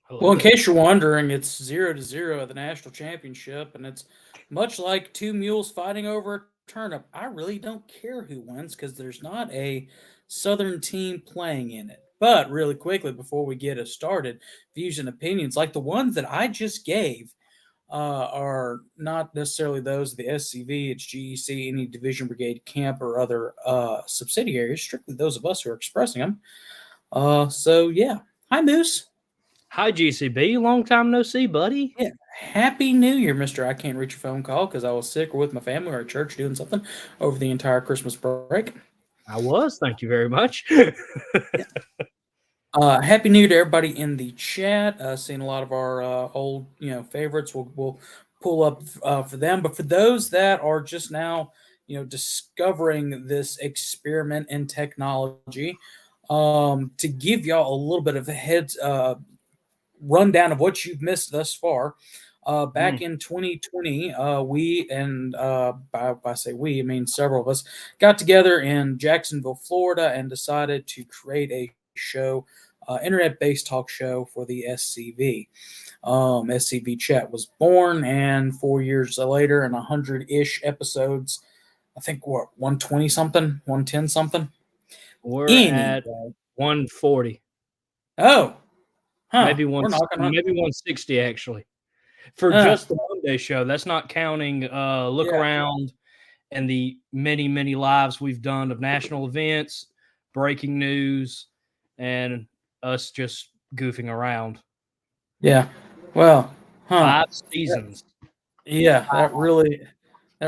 Well, in case you're wondering, it's 0-0 at the national championship, and it's much like two mules fighting over a turnip. I really don't care who wins because there's not a Southern team playing in it. But really quickly, before we get us started, views and opinions like the ones that I just gave are not necessarily those of the SCV, its GEC, any division, brigade, camp, or other subsidiaries. Strictly those of us who are expressing them. So yeah, hi Moose. Hi, GCB. Long time no see, buddy. Yeah, Happy New Year, Mister. I can't reach your phone call because I was sick or with my family or at church doing something over the entire Christmas break. I was. Thank you very much. Yeah. Happy New Year to everybody in the chat. Seeing a lot of our old, favorites. We'll pull up for them. But for those that are just now, discovering this experiment in technology, to give y'all a little bit of a heads rundown of what you've missed thus far. Back in 2020, we and by I say we, I mean several of us got together in Jacksonville, Florida, and decided to create a show, internet-based talk show for the SCV. SCV Chat was born, and 4 years later, and 100-ish episodes, I think what 120 something, 110 something. We're Anyway. at 140. Oh, Maybe we're knocking on. maybe 160 actually. For just the Monday show, that's not counting look around and the many, many lives we've done of national events, breaking news, and us just goofing around. Yeah. Well, 5 seasons. Yeah, that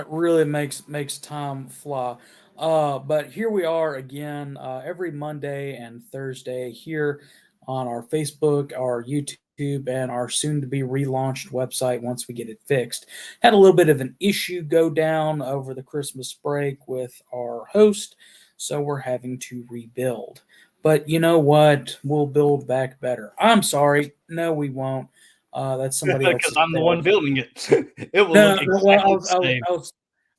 really makes time fly. But here we are again every Monday and Thursday here on our Facebook, our YouTube, and our soon-to-be relaunched website once we get it fixed. Had a little bit of an issue go down over the Christmas break with our host, so we're having to rebuild. But you know what? We'll build back better. I'm sorry. No, we won't. That's somebody else. Because I'm the one building it. It will look exactly the same. I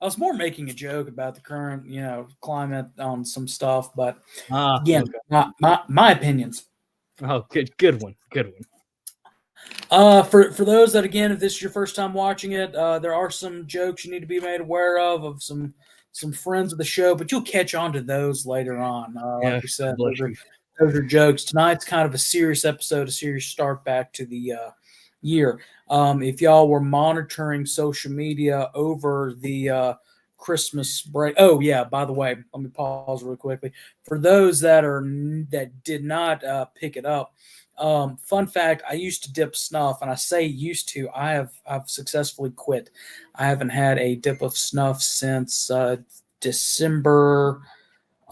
was more making a joke about the current, climate on some stuff, but again, okay. my opinions. Oh, good one. For those that, again, if this is your first time watching it, there are some jokes you need to be made aware of some friends of the show, but you'll catch on to those later on. Like we said, those are jokes. Tonight's kind of a serious episode, a serious start back to the year. If y'all were monitoring social media over the Christmas break, oh yeah, by the way, let me pause really quickly. For those that did not pick it up, fun fact: I used to dip snuff, and I say used to. I've successfully quit. I haven't had a dip of snuff since December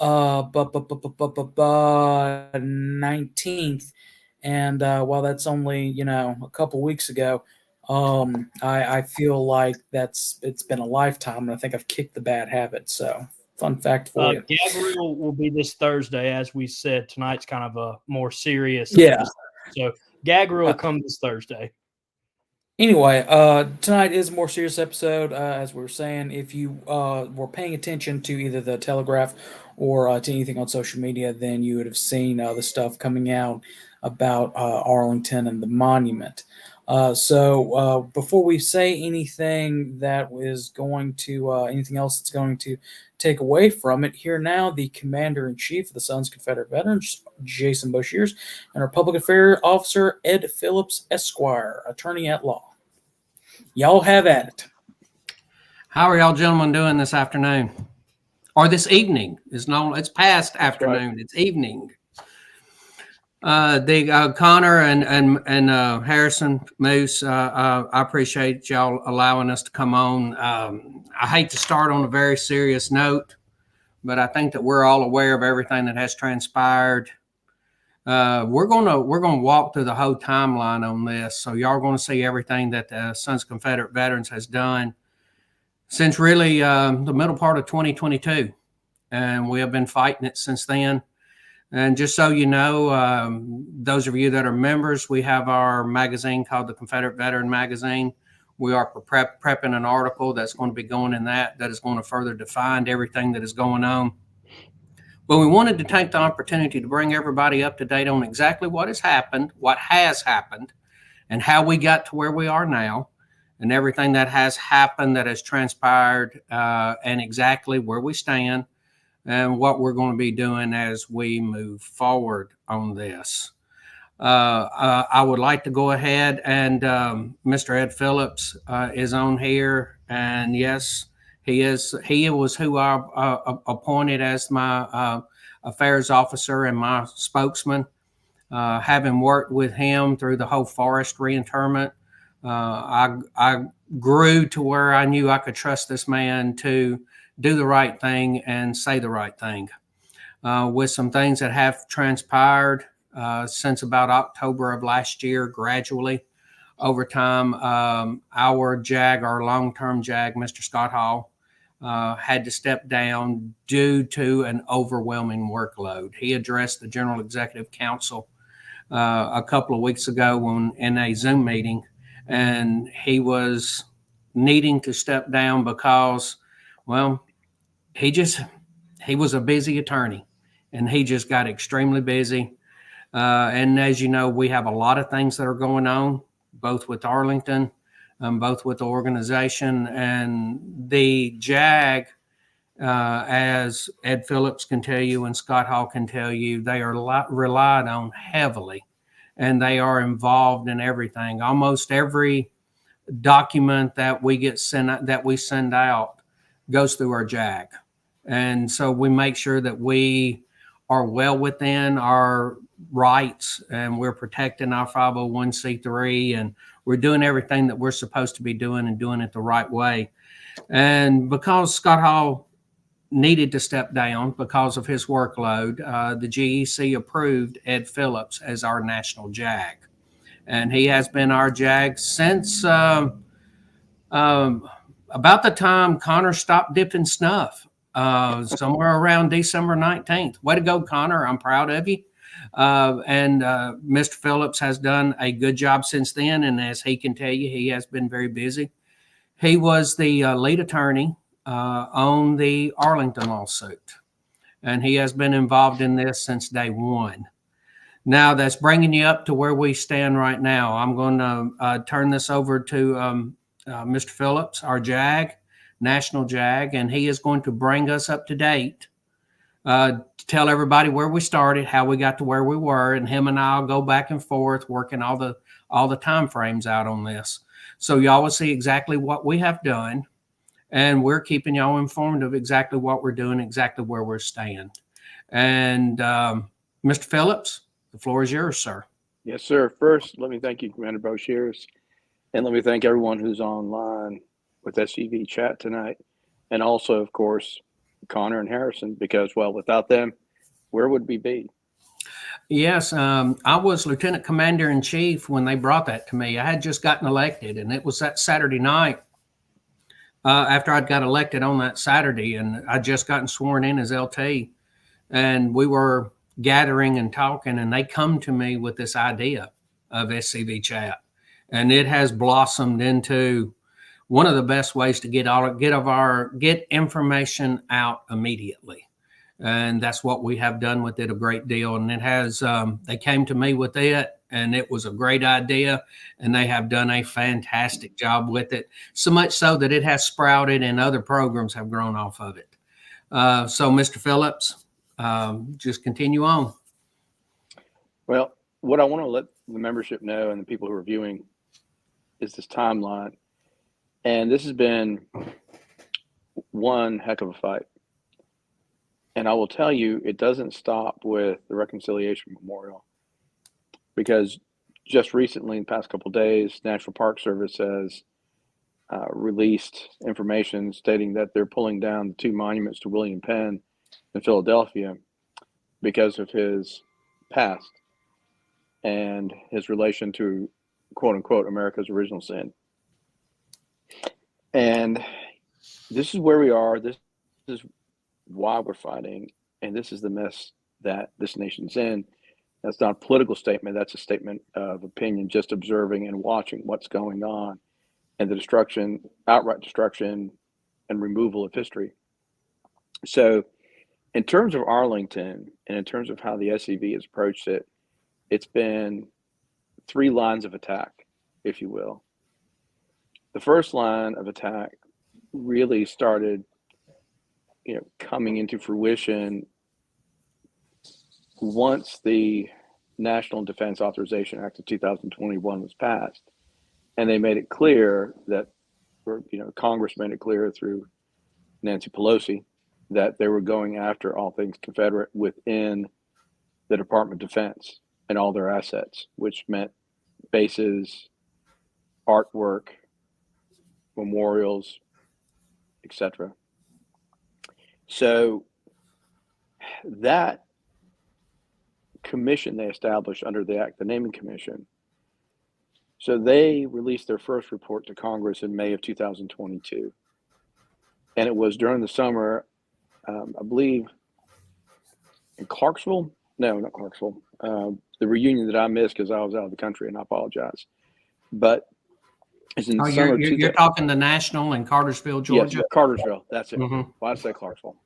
19th. And while that's only a couple weeks ago, I feel like it's been a lifetime, and I think I've kicked the bad habit. So, fun fact for you. Gabriel will be this Thursday, as we said. Tonight's kind of a more serious episode. So Gabriel will come this Thursday. Anyway, tonight is a more serious episode, as we were saying. If you were paying attention to either the Telegraph or to anything on social media, then you would have seen the stuff coming out about Arlington and the monument. So before we say anything that is going to anything else that's going to take away from it, here now the Commander-in-Chief of the Sons Confederate Veterans, Jason Boshers, and our Public Affairs Officer, Ed Phillips, Esquire, Attorney at Law. Y'all have at it. How are y'all gentlemen doing this afternoon? Or this evening? It's past afternoon. Right. It's evening. Connor and Harrison Moose, I appreciate y'all allowing us to come on. I hate to start on a very serious note, but I think that we're all aware of everything that has transpired. We're gonna walk through the whole timeline on this, so y'all are gonna see everything that the Sons of Confederate Veterans has done since really the middle part of 2022, and we have been fighting it since then. And just so you know, those of you that are members, we have our magazine called the Confederate Veteran Magazine. We are prepping an article that's going to be going in that is going to further define everything that is going on. But we wanted to take the opportunity to bring everybody up to date on exactly what has happened, and how we got to where we are now, and everything that has happened, that has transpired, and exactly where we stand and what we're going to be doing as we move forward on this. I would like to go ahead and Mr. Ed Phillips is on here, and yes, he is. He was who I appointed as my affairs officer and my spokesman. Having worked with him through the whole forest reinterment, I grew to where I knew I could trust this man to do the right thing and say the right thing. With some things that have transpired since about October of last year, gradually over time, our JAG, our long-term JAG, Mr. Scott Hall, had to step down due to an overwhelming workload. He addressed the General Executive Council a couple of weeks ago in a Zoom meeting, and he was needing to step down because, well, he was a busy attorney, and he just got extremely busy. And as you know, we have a lot of things that are going on, both with Arlington, both with the organization and the JAG. As Ed Phillips can tell you and Scott Hall can tell you, they are relied on heavily, and they are involved in everything. Almost every document that we send out goes through our JAG. And so we make sure that we are well within our rights, and we're protecting our 501c3, and we're doing everything that we're supposed to be doing and doing it the right way. And because Scott Hall needed to step down because of his workload, the GEC approved Ed Phillips as our national JAG. And he has been our JAG since about the time Connor stopped dipping snuff, somewhere around December 19th. Way to go, Connor. I'm proud of you. And Mr. Phillips has done a good job since then. And as he can tell you, he has been very busy. He was the lead attorney on the Arlington lawsuit, and he has been involved in this since day one. Now, that's bringing you up to where we stand right now. I'm going to turn this over to Mr. Phillips, our JAG, national JAG, and he is going to bring us up to date, tell everybody where we started, how we got to where we were, and him and I'll go back and forth working all the time frames out on this. So y'all will see exactly what we have done, and we're keeping y'all informed of exactly what we're doing, exactly where we're staying. And Mr. Phillips, the floor is yours, sir. Yes, sir. First, let me thank you, Commander Boshers, and let me thank everyone who's online with SCV Chat tonight, and also, of course, Connor and Harrison, because, well, without them, where would we be? Yes, I was Lieutenant Commander in Chief when they brought that to me. I had just gotten elected, and it was that Saturday night after I'd got elected on that Saturday, and I'd just gotten sworn in as LT, and we were gathering and talking, and they come to me with this idea of SCV Chat, and it has blossomed into one of the best ways to get information out immediately. And that's what we have done with it a great deal. And it has, they came to me with it, and it was a great idea, and they have done a fantastic job with it. So much so that it has sprouted and other programs have grown off of it. So Mr. Phillips, just continue on. Well, what I want to let the membership know and the people who are viewing is this timeline. And this has been one heck of a fight. And I will tell you, it doesn't stop with the Reconciliation Memorial, because just recently, in the past couple of days, National Park Service has released information stating that they're pulling down the 2 monuments to William Penn in Philadelphia because of his past and his relation to, quote unquote, America's original sin. And this is where we are. This is why we're fighting, and this is the mess that this nation's in. That's not a political statement. That's a statement of opinion, just observing and watching what's going on, and the destruction, outright destruction and removal of history. So in terms of Arlington, and in terms of how the SCV has approached it, it's been 3 lines of attack. if you will. The first line of attack really started, coming into fruition once the National Defense Authorization Act of 2021 was passed, and they made it clear that, or Congress made it clear through Nancy Pelosi that they were going after all things Confederate within the Department of Defense and all their assets, which meant bases, artwork, memorials, etc. So that commission they established under the act, the naming commission, so they released their first report to Congress in May of 2022. And it was during the summer, I believe, in Clarksville. No, not Clarksville. The reunion that I missed because I was out of the country, and I apologize. But it's in the summer. You're talking the National in Cartersville, Georgia? Yes, Cartersville. That's it. Mm-hmm. Why did I say Clarksville?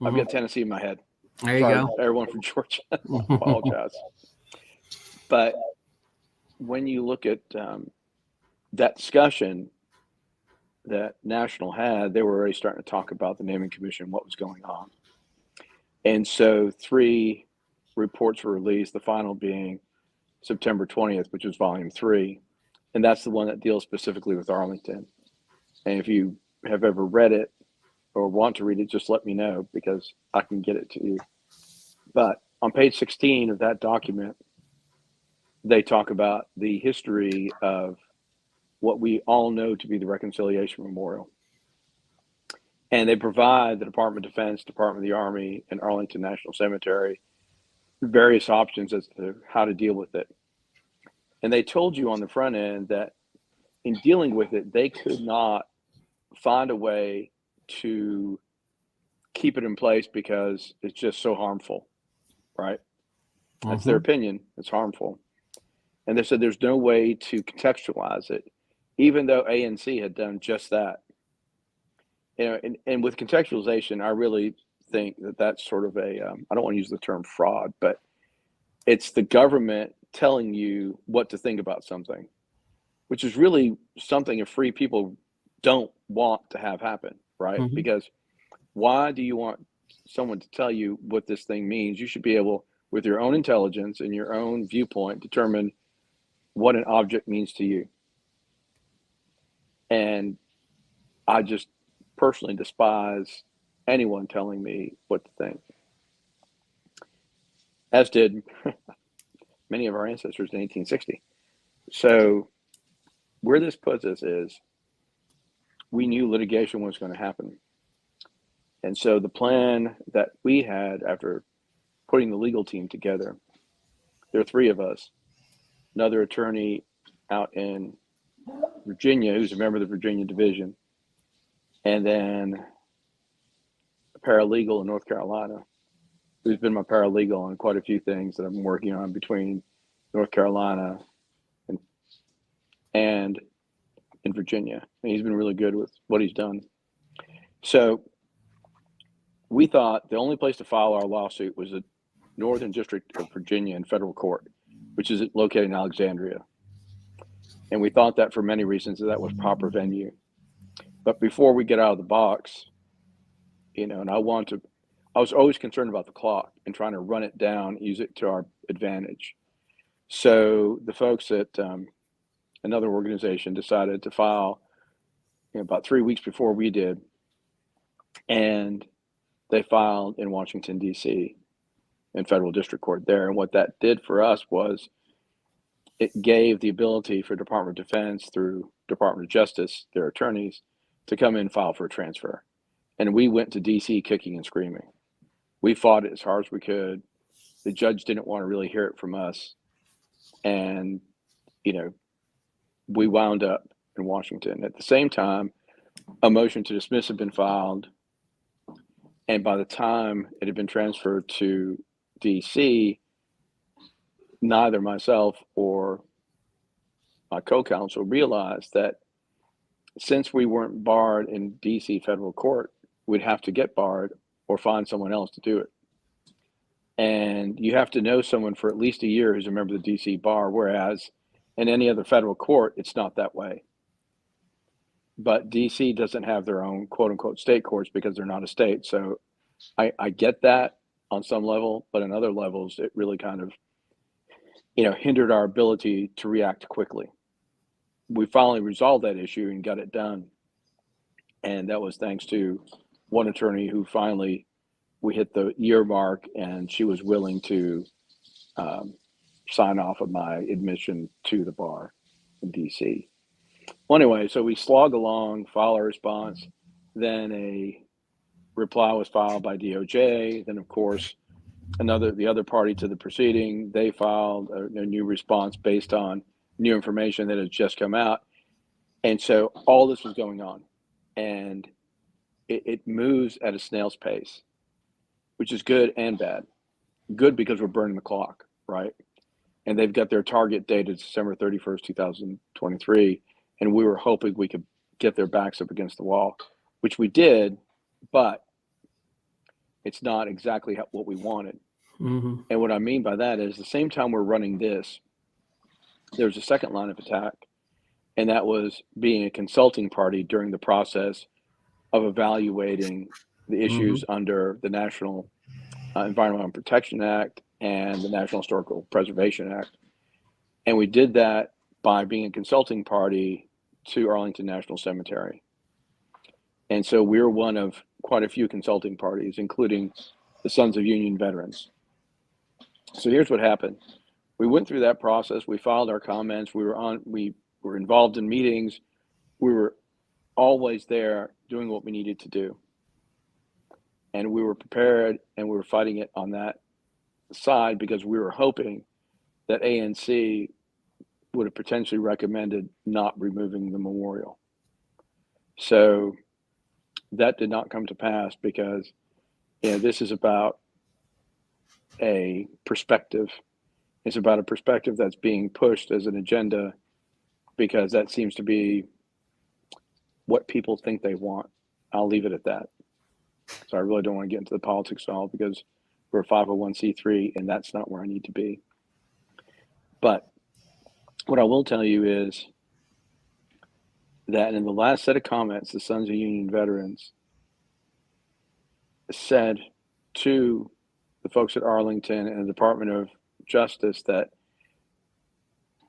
I've got Tennessee in my head. There Sorry, you go. everyone from Georgia. I apologize. But when you look at that discussion that National had, they were already starting to talk about the naming commission, what was going on. And so 3 reports were released, the final being September 20th, which was volume 3. And that's the one that deals specifically with Arlington. And if you have ever read it or want to read it, just let me know because I can get it to you. But on page 16 of that document, they talk about the history of what we all know to be the Reconciliation Memorial. And they provide the Department of Defense, Department of the Army, and Arlington National Cemetery various options as to how to deal with it. And they told you on the front end that in dealing with it, they could not find a way to keep it in place because it's just so harmful, right? That's their opinion. It's harmful. And they said there's no way to contextualize it, even though ANC had done just that. And with contextualization, I really think that that's sort of a, I don't want to use the term fraud, but it's the government telling you what to think about something, which is really something if free people don't want to have happen, right? Because why do you want someone to tell you what this thing means? You should be able, with your own intelligence and your own viewpoint, determine what an object means to you. And I just personally despise anyone telling me what to think, as did many of our ancestors in 1860. So where this puts us is we knew litigation was going to happen. And so the plan that we had after putting the legal team together, there are 3 of us, another attorney out in Virginia who's a member of the Virginia division, and then a paralegal in North Carolina who's been my paralegal on quite a few things that I've been working on between North Carolina and in Virginia. And he's been really good with what he's done. So we thought the only place to file our lawsuit was the Northern District of Virginia in federal court, which is located in Alexandria. And we thought that for many reasons that was proper venue. But before we get out of the box, and I was always concerned about the clock and trying to run it down, use it to our advantage. So the folks at another organization decided to file about 3 weeks before we did. And they filed in Washington, D.C. in federal district court there. And what that did for us was it gave the ability for Department of Defense through Department of Justice, their attorneys, to come in and file for a transfer. And we went to D.C. kicking and screaming. We fought it as hard as we could. The judge didn't want to really hear it from us. And, we wound up in Washington. At the same time, a motion to dismiss had been filed. And by the time it had been transferred to D.C., neither myself or my co-counsel realized that since we weren't barred in D.C. federal court, we'd have to get barred or find someone else to do it. And you have to know someone for at least a year who's a member of the D.C. bar, whereas In any other federal court, it's not that way. But DC doesn't have their own quote unquote state courts because they're not a state. So I get that on some level, but in other levels, it really kind of, hindered our ability to react quickly. We finally resolved that issue and got it done. And that was thanks to one attorney who finally, we hit the year mark and she was willing to sign off of my admission to the bar in DC. Well, anyway, so we slog along, file a response, then a reply was filed by DOJ. Then, of course, the other party to the proceeding, they filed a new response based on new information that had just come out. And so all this was going on, and it moves at a snail's pace, which is good and bad. Good because we're burning the clock, right? And they've got their target date of December 31st, 2023. And we were hoping we could get their backs up against the wall, which we did, but it's not exactly what we wanted. Mm-hmm. And what I mean by that is the same time we're running this, there's a second line of attack, and that was being a consulting party during the process of evaluating the issues under the National Environmental Protection Act and the National Historical Preservation Act. And we did that by being a consulting party to Arlington National Cemetery. And so we're one of quite a few consulting parties, including the Sons of Union Veterans. So here's what happened. We went through that process. We filed our comments. We were involved in meetings. We were always there doing what we needed to do. And we were prepared, and we were fighting it on that side because we were hoping that ANC would have potentially recommended not removing the memorial. So that did not come to pass because this is about a perspective. It's about a perspective that's being pushed as an agenda because that seems to be what people think they want. I'll leave it at that. So I really don't want to get into the politics at all because we're a 501c3 and that's not where I need to be. But what I will tell you is that in the last set of comments, the Sons of Union Veterans said to the folks at Arlington and the Department of Justice that,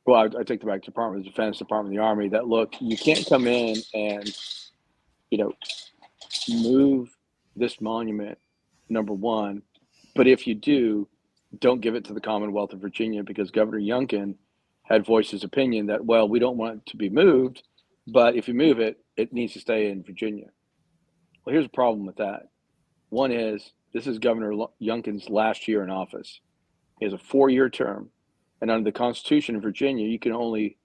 well, I take the back, Department of Defense, Department of the Army, that look, you can't come in and, move this monument, number one, but if you do, don't give it to the Commonwealth of Virginia because Governor Youngkin had voiced his opinion that, well, we don't want it to be moved, but if you move it, it needs to stay in Virginia. Well, here's a problem with that. One is this is Governor Youngkin's last year in office. He has a 4-year term, and under the Constitution of Virginia, you can only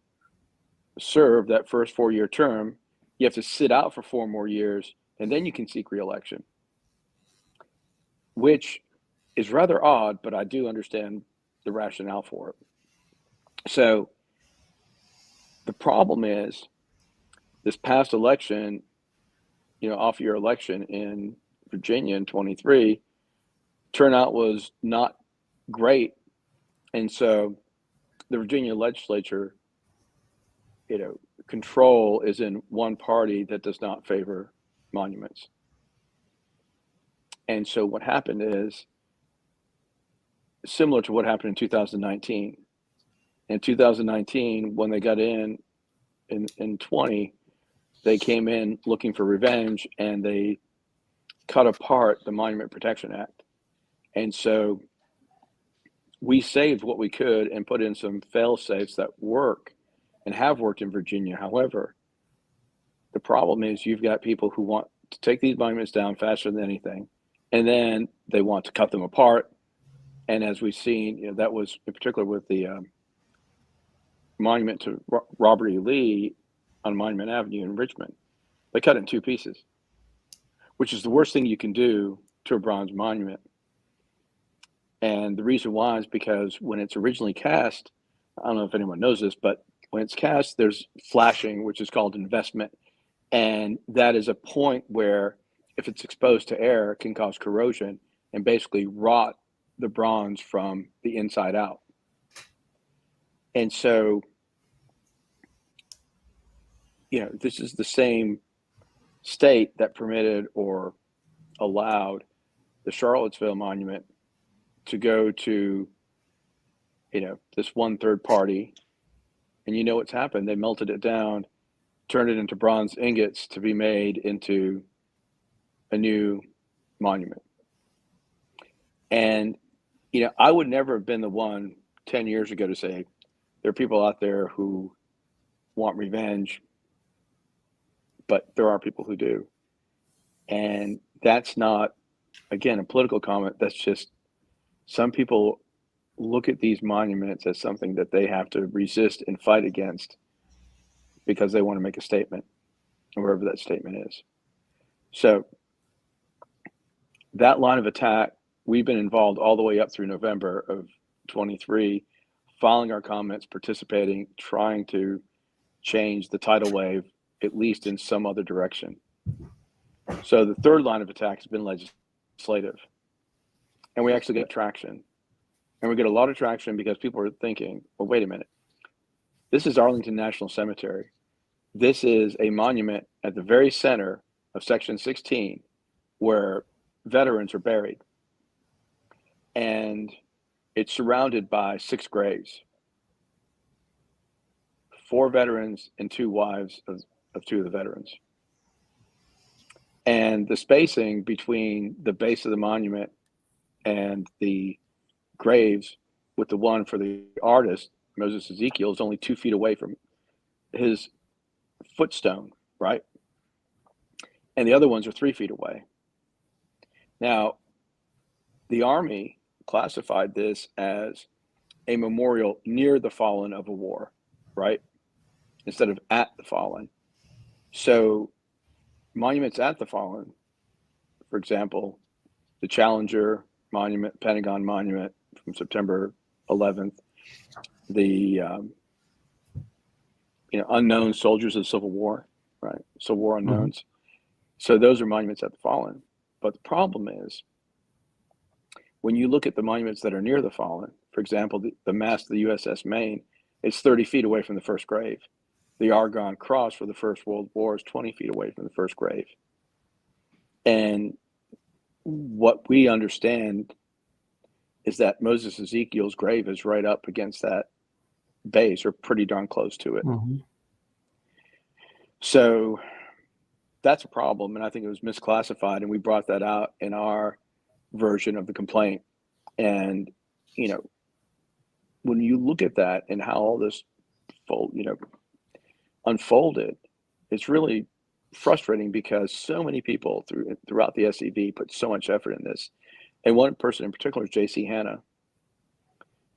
serve that first 4-year term. You have to sit out for 4 more years, and then you can seek re-election, which is rather odd, but I do understand the rationale for it. So the problem is this past election, off-year election in Virginia in 23, turnout was not great. And so the Virginia legislature, control is in one party that does not favor monuments. And so what happened is similar to what happened in 2019. In 2019, when they got in 20, they came in looking for revenge and they cut apart the Monument Protection Act. And so we saved what we could and put in some fail safes that work and have worked in Virginia. However, the problem is you've got people who want to take these monuments down faster than anything, and then they want to cut them apart. And as we've seen, that was in particular with the monument to Robert E. Lee on Monument Avenue in Richmond. They cut it in 2 pieces, which is the worst thing you can do to a bronze monument. And the reason why is because when it's originally cast, I don't know if anyone knows this, but when it's cast, there's flashing, which is called investment. And that is a point where if it's exposed to air, it can cause corrosion and basically rot the bronze from the inside out. And so this is the same state that permitted or allowed the Charlottesville monument to go to, this one third party. And what's happened? They melted it down, turned it into bronze ingots to be made into a new monument. And, I would never have been the one 10 years ago to say there are people out there who want revenge, but there are people who do. And that's not, again, a political comment. That's just some people look at these monuments as something that they have to resist and fight against because they want to make a statement, wherever that statement is. So that line of attack, we've been involved all the way up through November of 23, filing our comments, participating, trying to change the tidal wave, at least in some other direction. So the third line of attack has been legislative. And we actually get traction. And we get a lot of traction because people are thinking, well, wait a minute. This is Arlington National Cemetery. This is a monument at the very center of Section 16 where veterans are buried. And it's surrounded by 6 graves. 4 veterans and 2 wives of 2 of the veterans. And the spacing between the base of the monument and the graves, with the one for the artist, Moses Ezekiel, is only 2 feet away from his footstone, right? And the other ones are 3 feet away. Now, the Army classified this as a memorial near the fallen of a war, right? Instead of at the fallen. So monuments at the fallen, for example, the Challenger Monument, Pentagon Monument from September 11th, the unknown soldiers of the Civil War, right? Civil War unknowns. Mm-hmm. So those are monuments at the fallen. But the problem is, when you look at the monuments that are near the fallen, for example, the mast of the USS Maine is 30 feet away from the first grave. The Argonne Cross for the First World War is 20 feet away from the first grave. And what we understand is that Moses Ezekiel's grave is right up against that base, or pretty darn close to it. Mm-hmm. So that's a problem, and I think it was misclassified, and we brought that out in our version of the complaint. And when you look at that and how all this unfolded, it's really frustrating because so many people throughout the SCV put so much effort in this. And one person in particular is J.C. Hanna.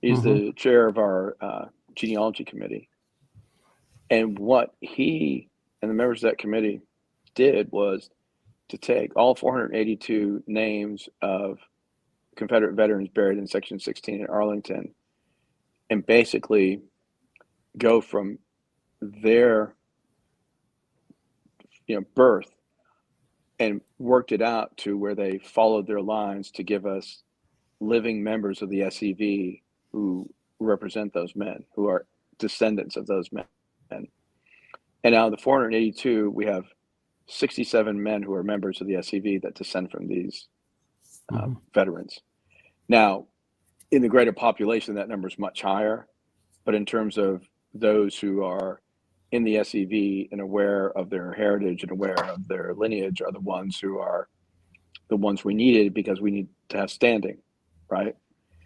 He's mm-hmm. the chair of our genealogy committee. And what he and the members of that committee did was to take all 482 names of Confederate veterans buried in Section 16 in Arlington and basically go from their birth and worked it out to where they followed their lines to give us living members of the SCV who represent those men, who are descendants of those men. And out of the 482, we have 67 men who are members of the SCV that descend from these veterans. Now, in the greater population, that number is much higher. But in terms of those who are in the SCV and aware of their heritage and aware of their lineage are the ones who are the ones we needed, because we need to have standing, right?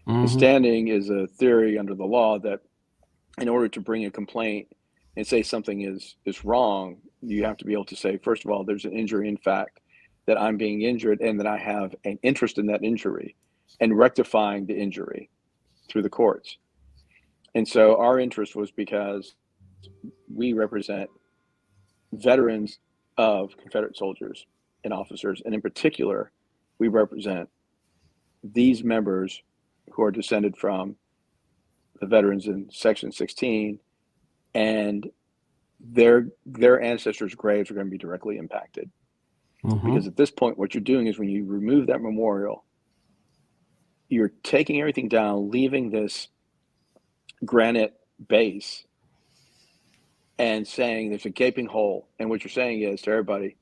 Mm-hmm. The standing is a theory under the law that in order to bring a complaint and say something is wrong, you have to be able to say, first of all, there's an injury in fact, that I'm being injured, and that I have an interest in that injury and rectifying the injury through the courts. And so our interest was because we represent veterans of Confederate soldiers and officers, and in particular, we represent these members who are descended from the veterans in Section 16, and their ancestors' graves are going to be directly impacted. Mm-hmm. Because at this point, what you're doing is when you remove that memorial, you're taking everything down, leaving this granite base, and saying there's a gaping hole. And what you're saying is to everybody,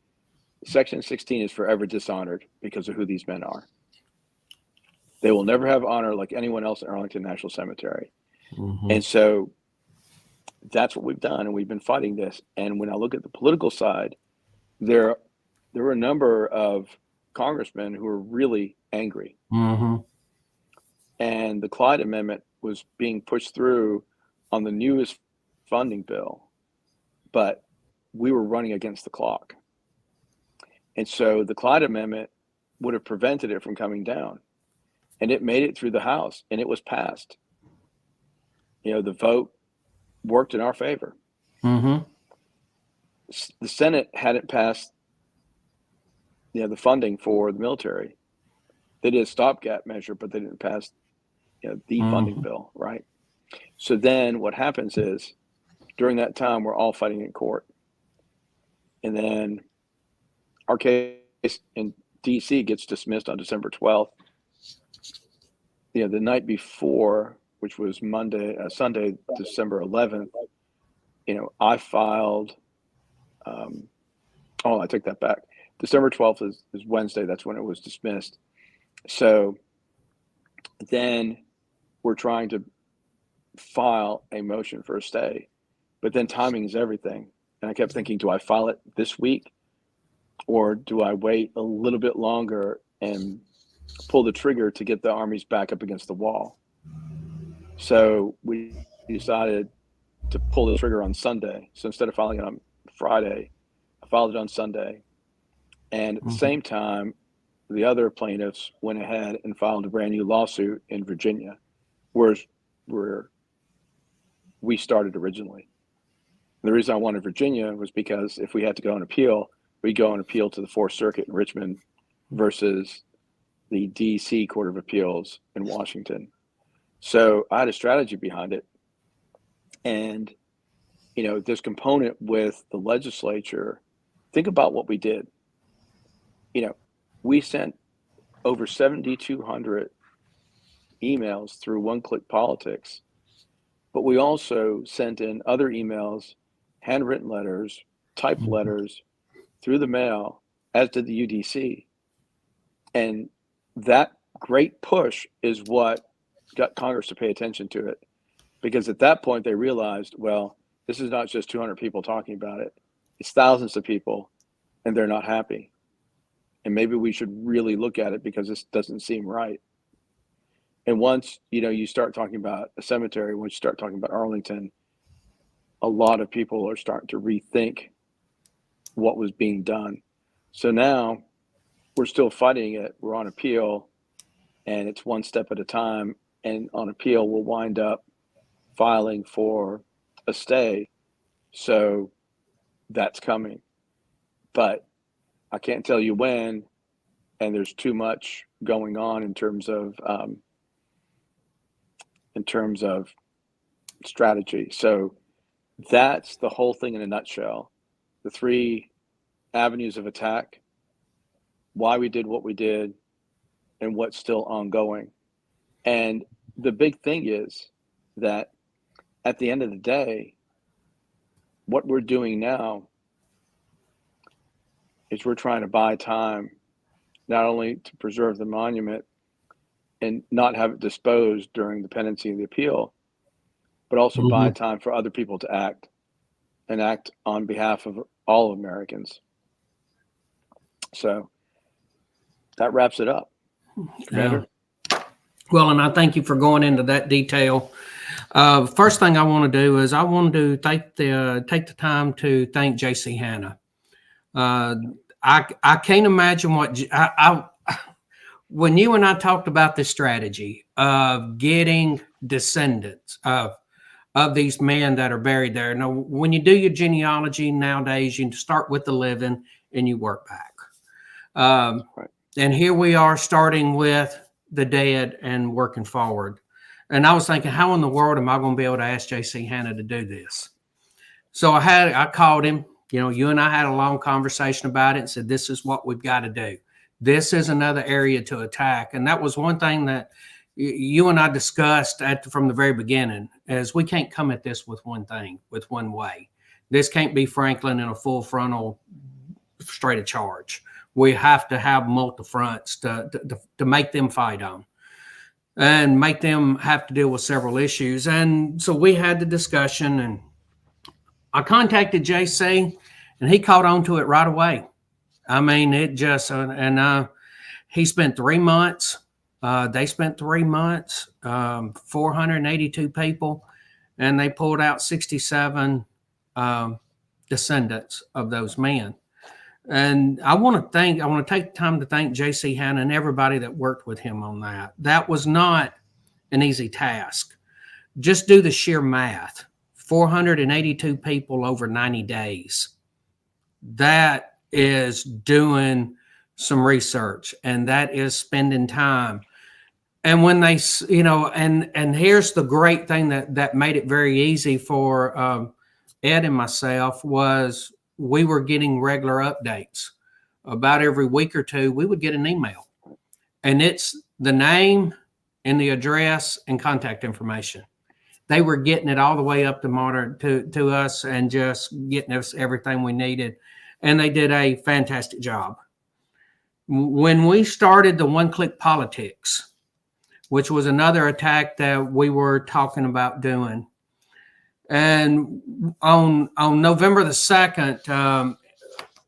Section 16 is forever dishonored because of who these men are. They will never have honor like anyone else in Arlington National Cemetery. Mm-hmm. And so that's what we've done, and we've been fighting this. And when I look at the political side, there were a number of congressmen who were really angry. Mm-hmm. And the Clyde Amendment was being pushed through on the newest funding bill, but we were running against the clock. And so the Clyde Amendment would have prevented it from coming down. And it made it through the House, and it was passed. You know, the vote worked in our favor. Mm-hmm. The Senate hadn't passed, you know, the funding for the military. They did a stopgap measure, but they didn't pass, you know, the funding bill, right? So then what happens is, during that time, we're all fighting in court. And then our case in D.C. gets dismissed on December 12th. You know, the night before, which was Sunday, December 11th, you know, I filed, I take that back. December 12th is Wednesday. That's when it was dismissed. So then we're trying to file a motion for a stay, but then timing is everything. And I kept thinking, do I file it this week, or do I wait a little bit longer and pull the trigger to get the armies back up against the wall? So we decided to pull the trigger on Sunday. So instead of filing it on Friday, I filed it on Sunday. And at the same time, the other plaintiffs went ahead and filed a brand new lawsuit in Virginia, where we started originally. And the reason I wanted Virginia was because if we had to go and appeal, we'd go and appeal to the Fourth Circuit in Richmond versus the DC Court of Appeals in Washington. So I had a strategy behind it. And, you know, this component with the legislature, think about what we did. You know, we sent over 7,200 emails through One Click Politics, but we also sent in other emails, handwritten letters, typed letters through the mail, as did the UDC. And that great push is what got Congress to pay attention to it. Because at that point they realized, well, this is not just 200 people talking about it. It's thousands of people, and they're not happy. And maybe we should really look at it because this doesn't seem right. And once, you know, you start talking about a cemetery, once you start talking about Arlington, a lot of people are starting to rethink what was being done. So now we're still fighting it. We're on appeal, and it's one step at a time. And on appeal, we'll wind up filing for a stay. So that's coming. But I can't tell you when, and there's too much going on in terms of strategy. So that's the whole thing in a nutshell. The three avenues of attack, why we did what we did, and what's still ongoing. And the big thing is that at the end of the day, what we're doing now is we're trying to buy time, not only to preserve the monument and not have it disposed during the pendency of the appeal, but also buy time for other people to act and act on behalf of all Americans. So that wraps it up. Commander? Well, and I thank you for going into that detail. First thing I want to do is I want to take the time to thank J.C. Hanna. I can't imagine what when you and I talked about this strategy of getting descendants of these men that are buried there. Now, when you do your genealogy nowadays, you start with the living and you work back. Right. And here we are starting with the dead and working forward. And I was thinking, how in the world am I going to be able to ask J.C. Hanna to do this? So I called him. You know, you and I had a long conversation about it and said, this is what we've got to do. This is another area to attack. And that was one thing that you and I discussed from the very beginning, is we can't come at this with one thing, with one way. This can't be Franklin in a full frontal straight of charge. We have to have multi-fronts to make them fight on and make them have to deal with several issues. And so we had the discussion, and I contacted JC, and he caught on to it right away. I mean, it just, he spent 3 months. They spent 3 months, 482 people, and they pulled out 67 descendants of those men. And I want to take time to thank J.C. Hanna and everybody that worked with him on that. That was not an easy task. Just do the sheer math. 482 people over 90 days. That is doing some research, and that is spending time. And when they, and here's the great thing that made it very easy for Ed and myself was we were getting regular updates. About every week or two, we would get an email, and it's the name and the address and contact information. They were getting it all the way up to us and just getting us everything we needed. And they did a fantastic job. When we started the one-click politics, which was another attack that we were talking about doing, and on November the 2nd,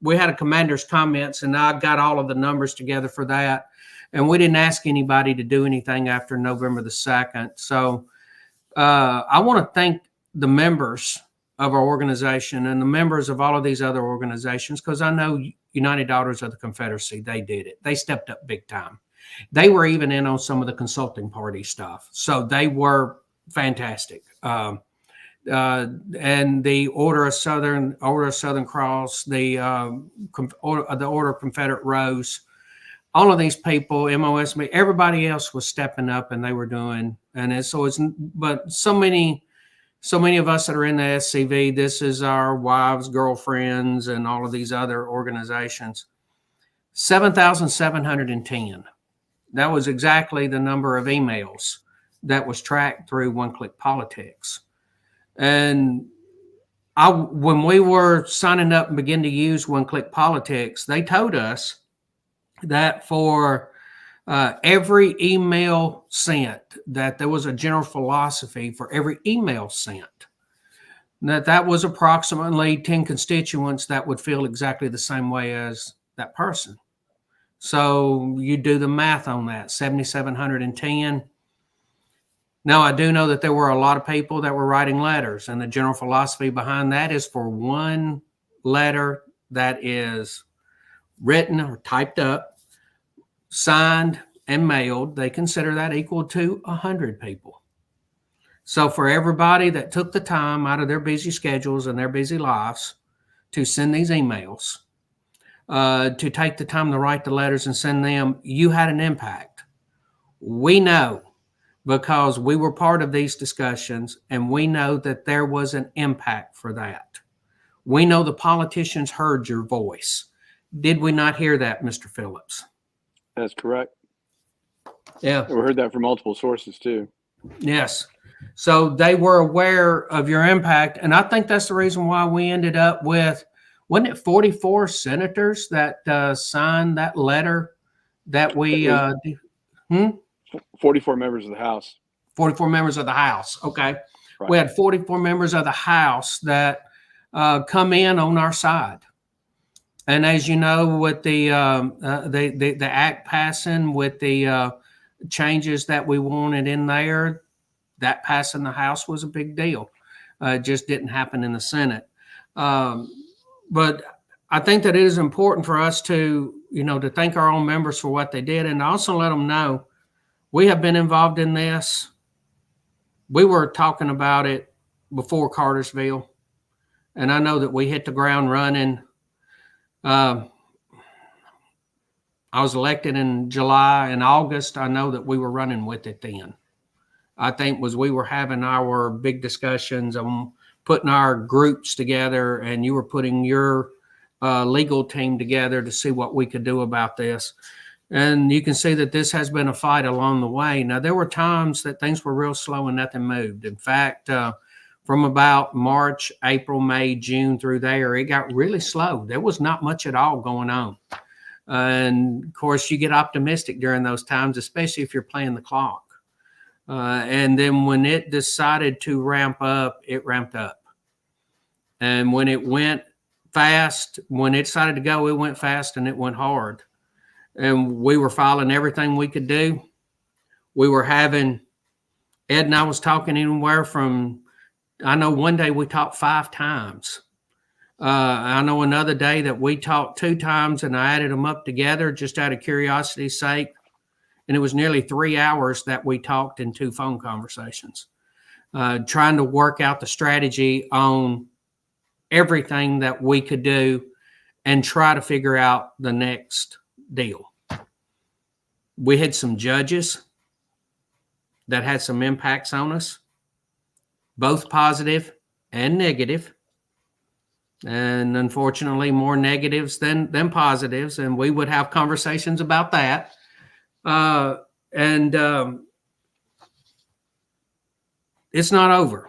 we had a commander's comments, and I got all of the numbers together for that. And we didn't ask anybody to do anything after November the 2nd. So I want to thank the members of our organization and the members of all of these other organizations, because I know United Daughters of the Confederacy, they did it. They stepped up big time. They were even in on some of the consulting party stuff. So they were fantastic. And the Order of Southern Cross, the Order of Confederate Rose, all of these people, MOSB, everybody else was stepping up, and they were doing. But so many of us that are in the SCV, this is our wives, girlfriends, and all of these other organizations. 7,710. That was exactly the number of emails that was tracked through One-Click Politics. And when we were signing up and beginning to use One-Click Politics, they told us that for every email sent, that there was a general philosophy for every email sent, that was approximately 10 constituents that would feel exactly the same way as that person. So you do the math on that, 7,710. Now, I do know that there were a lot of people that were writing letters, and the general philosophy behind that is for one letter that is written or typed up, signed, and mailed, they consider that equal to 100 people. So for everybody that took the time out of their busy schedules and their busy lives to send these emails, to take the time to write the letters and send them, you had an impact. We know, because we were part of these discussions, and we know that there was an impact for that. We know the politicians heard your voice. Did we not hear that, Mr. Phillips? That's correct. Yeah. We heard that from multiple sources too. Yes. So they were aware of your impact. And I think that's the reason why we ended up with, wasn't it 44 senators that signed that letter that we 44 members of the House. 44 members of the House. Okay. Right. We had 44 members of the House that come in on our side. And as you know, with the act passing, with the changes that we wanted in there, that passing the House was a big deal. It just didn't happen in the Senate. But I think that it is important for us to thank our own members for what they did, and also let them know we have been involved in this. We were talking about it before Cartersville, and I know that we hit the ground running. I was elected in July and August. I know that we were running with it then. I think we were having our big discussions on putting our groups together, and you were putting your legal team together to see what we could do about this. And you can see that this has been a fight along the way. Now, there were times that things were real slow and nothing moved. In fact, from about March, April, May, June through there, it got really slow. There was not much at all going on. And of course, you get optimistic during those times, especially if you're playing the clock. And then when it decided to ramp up, it ramped up. And when it went fast, when it decided to go, it went fast and it went hard. And we were filing everything we could do. We were having, Ed and I was talking anywhere from, I know one day we talked 5 times. I know another day that we talked 2 times and I added them up together just out of curiosity's sake. And it was nearly 3 hours that we talked in 2 phone conversations, trying to work out the strategy on everything that we could do and try to figure out the next deal. We had some judges that had some impacts on us, both positive and negative. And unfortunately, more negatives than positives. And we would have conversations about that. It's not over.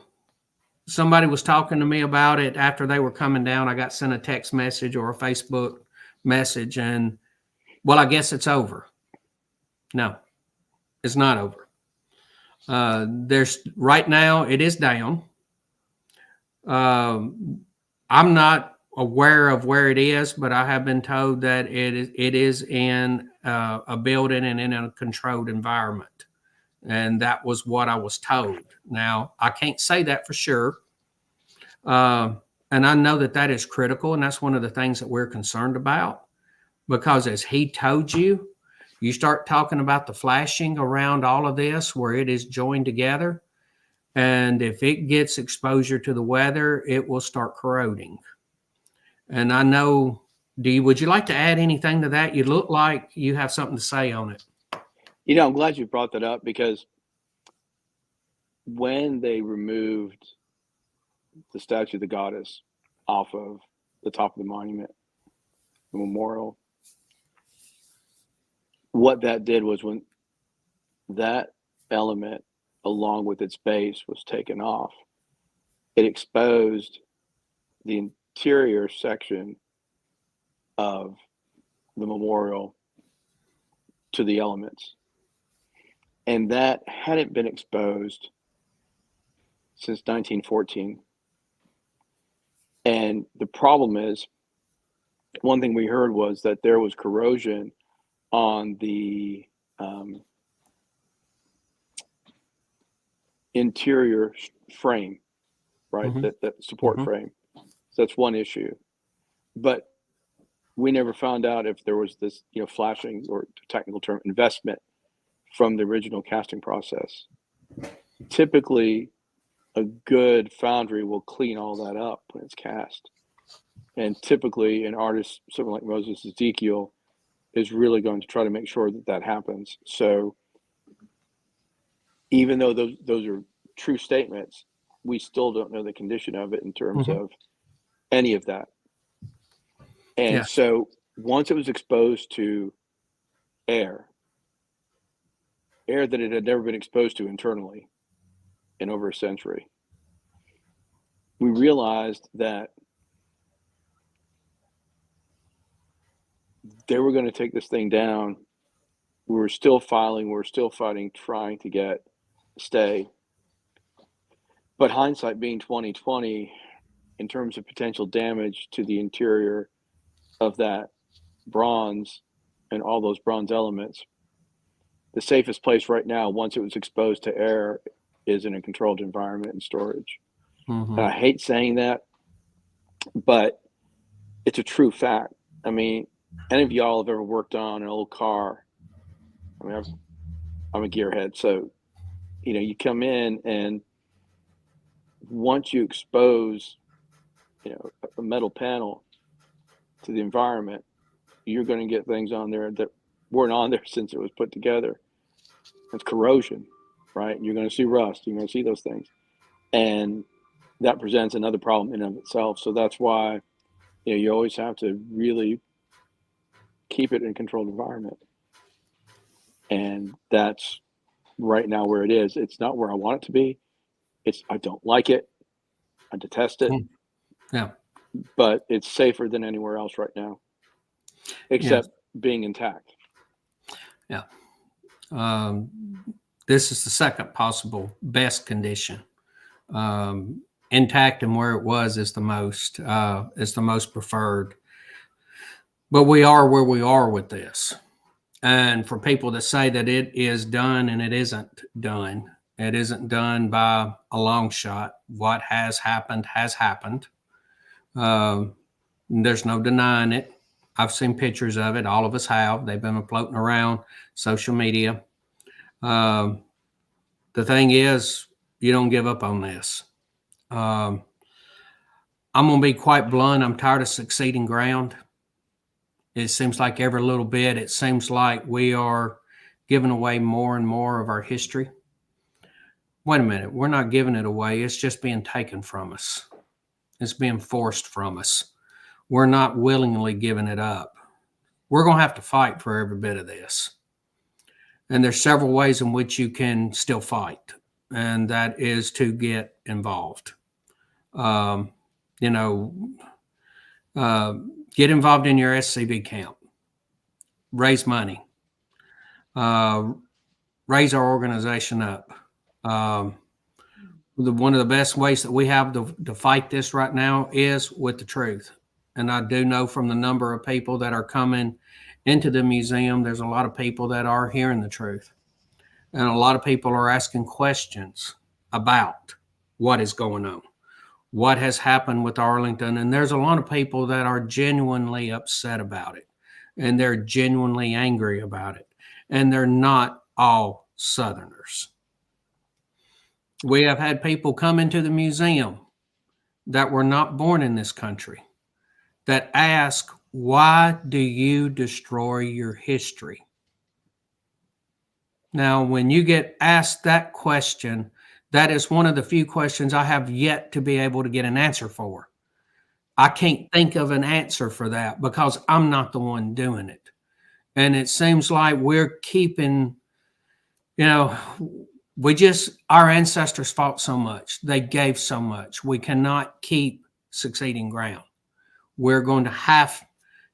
Somebody was talking to me about it after they were coming down. I got sent a text message or a Facebook message, and well, I guess it's over. No, it's not over. There's right now it is down. I'm not aware of where it is, but I have been told that it is in a building and in a controlled environment. And that was what I was told. Now, I can't say that for sure. And I know that is critical. And that's one of the things that we're concerned about. Because as he told you, you start talking about the flashing around all of this where it is joined together. And if it gets exposure to the weather, it will start corroding. And I know, would you like to add anything to that? You look like you have something to say on it. I'm glad you brought that up, because when they removed the statue of the goddess off of the top of the monument, the memorial, what that did was when that element, along with its base, was taken off, it exposed the interior section of the memorial to the elements. And that hadn't been exposed since 1914. And the problem is, one thing we heard was that there was corrosion on the interior frame, right? Mm-hmm. That support mm-hmm. frame. So that's one issue. But we never found out if there was this, flashing, or technical term, investment from the original casting process. Typically, a good foundry will clean all that up when it's cast. And typically, an artist, someone like Moses Ezekiel, is really going to try to make sure that happens. So even though those are true statements, we still don't know the condition of it in terms mm-hmm. of any of that. And so once it was exposed to air that it had never been exposed to internally in over a century, we realized that they were going to take this thing down. We were still filing, we were still fighting, trying to get a stay. But hindsight being 2020, in terms of potential damage to the interior of that bronze and all those bronze elements, the safest place right now, once it was exposed to air, is in a controlled environment and storage. Mm-hmm. And I hate saying that, but it's a true fact. I mean, any of y'all have ever worked on an old car? I mean, I'm a gearhead, so you come in, and once you expose a metal panel to the environment, you're going to get things on there that weren't on there since it was put together. It's corrosion, right? You're going to see rust. You're going to see those things, and that presents another problem in and of itself. So that's why you always have to really keep it in a controlled environment. And that's right now where it is. It's not where I want it to be. I don't like it. I detest it. Yeah. But it's safer than anywhere else right now, except being intact. Yeah. This is the second possible best condition. Intact and where it was is the most preferred. But we are where we are with this. And for people to say that it is done and it isn't done by a long shot. What has happened has happened. There's no denying it. I've seen pictures of it. All of us have. They've been floating around social media. The thing is, you don't give up on this. I'm going to be quite blunt. I'm tired of succeeding ground. It seems like every little bit, it seems like we are giving away more and more of our history. Wait a minute. We're not giving it away. It's just being taken from us. It's being forced from us. We're not willingly giving it up. We're going to have to fight for every bit of this. And there's several ways in which you can still fight, and that is to get involved. Get involved in your SCV camp. Raise money. Raise our organization up. One of the best ways that we have to fight this right now is with the truth. And I do know from the number of people that are coming into the museum, there's a lot of people that are hearing the truth. And a lot of people are asking questions about what is going on, what has happened with Arlington. And there's a lot of people that are genuinely upset about it. And they're genuinely angry about it. And they're not all Southerners. We have had people come into the museum that were not born in this country that ask, why do you destroy your history? Now, when you get asked that question, that is one of the few questions I have yet to be able to get an answer for. I can't think of an answer for that because I'm not the one doing it. And it seems like we're keeping, our ancestors fought so much. They gave so much. We cannot keep succeeding ground. We're going to have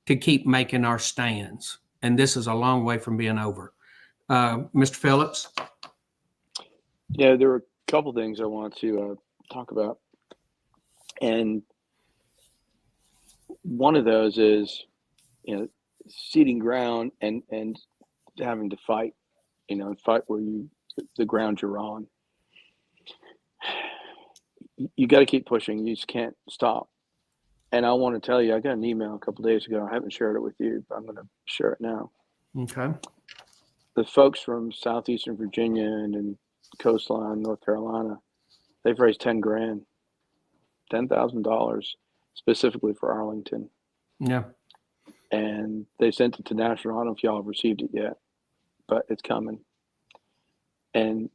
to keep making our stands. And this is a long way from being over. Mr. Phillips? Yeah, there were a couple things I want to talk about. And one of those is, ceding ground and having to fight, fight where the ground you're on. You got to keep pushing. You just can't stop. And I want to tell you, I got an email a couple of days ago. I haven't shared it with you, but I'm going to share it now. Okay. The folks from southeastern Virginia and coastline North Carolina, they've raised $10,000 specifically for Arlington. Yeah. And they sent it to National. I don't know if y'all have received it yet, but it's coming. And,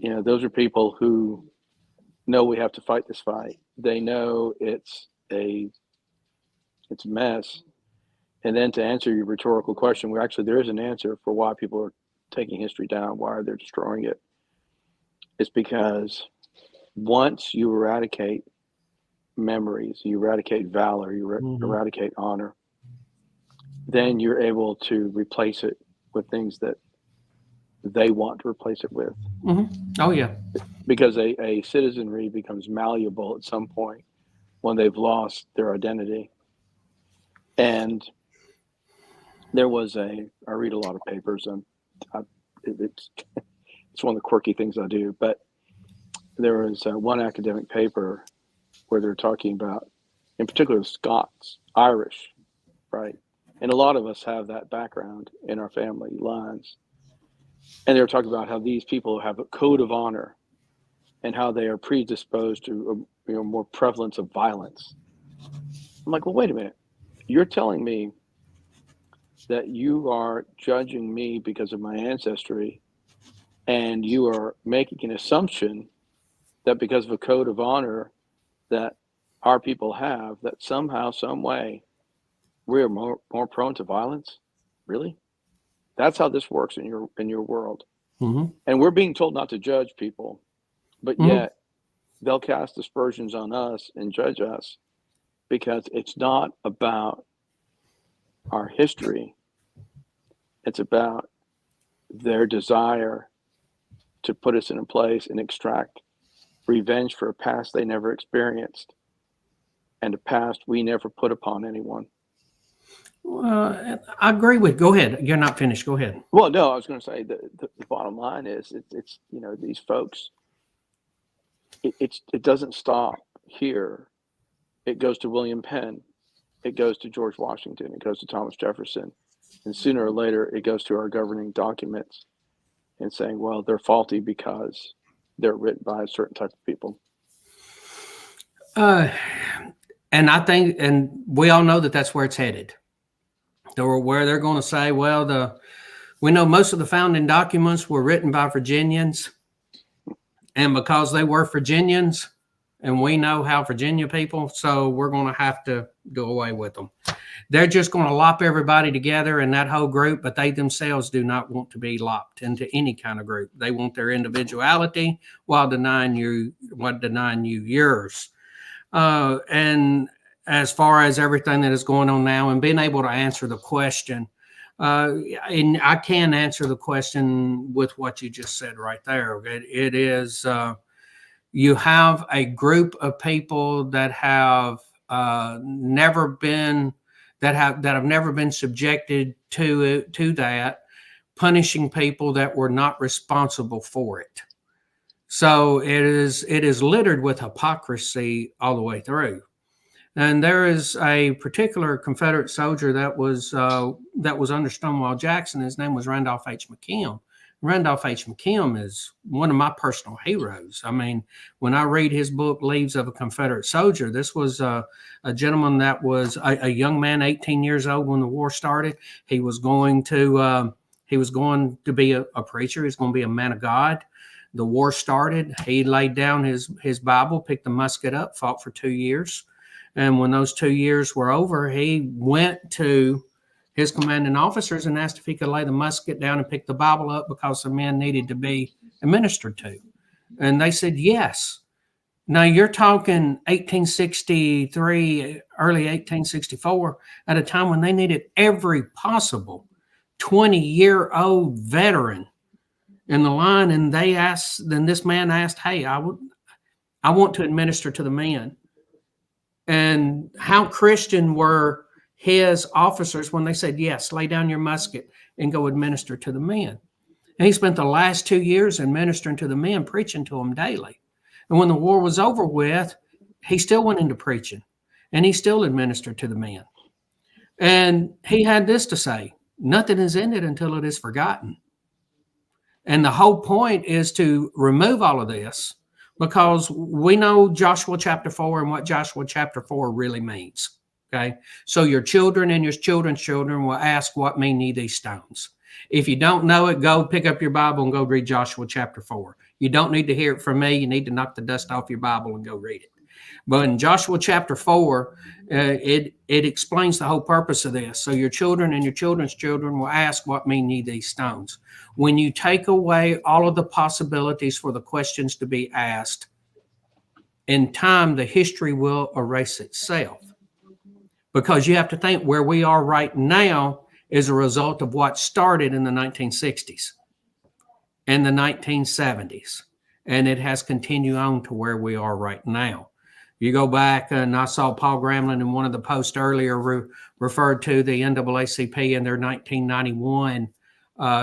those are people who know we have to fight this fight. They know it's a mess. And then to answer your rhetorical question, there is an answer for why people are taking history down, why they're destroying it. It's because once you eradicate memories, you eradicate valor, you eradicate honor, then you're able to replace it with things that they want to replace it with. Mm-hmm. Oh, yeah. Because a citizenry becomes malleable at some point when they've lost their identity. And there was I read a lot of papers, and it's one of the quirky things I do, but there was one academic paper where they're talking about, in particular, Scots, Irish, right? And a lot of us have that background in our family lines. And they were talking about how these people have a code of honor and how they are predisposed to more prevalence of violence. I'm like, well, wait a minute. You're telling me that you are judging me because of my ancestry, and you are making an assumption that because of a code of honor that our people have, that somehow, some way, we're more prone to violence? Really? That's how this works in your world. Mm-hmm. And we're being told not to judge people, but yet they'll cast aspersions on us and judge us because it's not about our history. It's about their desire to put us in a place and extract revenge for a past they never experienced and a past we never put upon anyone. I agree with. Go ahead. You're not finished. Go ahead. Well, no, I was going to say the bottom line is it's these folks. It doesn't stop here. It goes to William Penn. It goes to George Washington. It goes to Thomas Jefferson, and sooner or later it goes to our governing documents, and saying, well, they're faulty because they're written by a certain type of people. And I think, and we all know that that's where it's headed. Where they're going to say, well, we know most of the founding documents were written by Virginians, and because they were Virginians, and we know how Virginia people, so we're going to have to do away with them. They're just going to lop everybody together in that whole group, but they themselves do not want to be lopped into any kind of group. They want their individuality while denying you yours. And as far as everything that is going on now and being able to answer the question, and I can answer the question with what you just said right there. It is, you have a group of people that have never been subjected to that, punishing people that were not responsible for it. So it is littered with hypocrisy all the way through. And there is a particular Confederate soldier that was under Stonewall Jackson. His name was Randolph H. McKim. Randolph H. McKim is one of my personal heroes. I mean, when I read his book, Leaves of a Confederate Soldier, this was a gentleman that was a young man, 18 years old when the war started. He was going to be a preacher. He was going to be a man of God. The war started. He laid down his Bible, picked the musket up, fought for 2 years. And when those 2 years were over, he went to his commanding officers and asked if he could lay the musket down and pick the Bible up because the men needed to be ministered to. And they said, yes. Now you're talking 1863, early 1864, at a time when they needed every possible 20-year-old veteran in the line. And then this man asked, hey, I want to administer to the men. And how Christian were his officers when they said, yes, lay down your musket and go administer to the men. And he spent the last 2 years administering to the men, preaching to them daily. And when the war was over with, he still went into preaching and he still administered to the men. And he had this to say, nothing is ended until it is forgotten. And the whole point is to remove all of this, because we know Joshua chapter 4 and what Joshua chapter 4 really means. Okay. So your children and your children's children will ask, what mean ye these stones? If you don't know it, go pick up your Bible and go read Joshua chapter 4. You don't need to hear it from me. You need to knock the dust off your Bible and go read it. But in Joshua chapter 4, it explains the whole purpose of this. So your children and your children's children will ask, what mean ye these stones? When you take away all of the possibilities for the questions to be asked, in time, the history will erase itself. Because you have to think where we are right now is a result of what started in the 1960s and the 1970s. And it has continued on to where we are right now. You go back, and I saw Paul Gramlin in one of the posts earlier referred to the NAACP in their 1991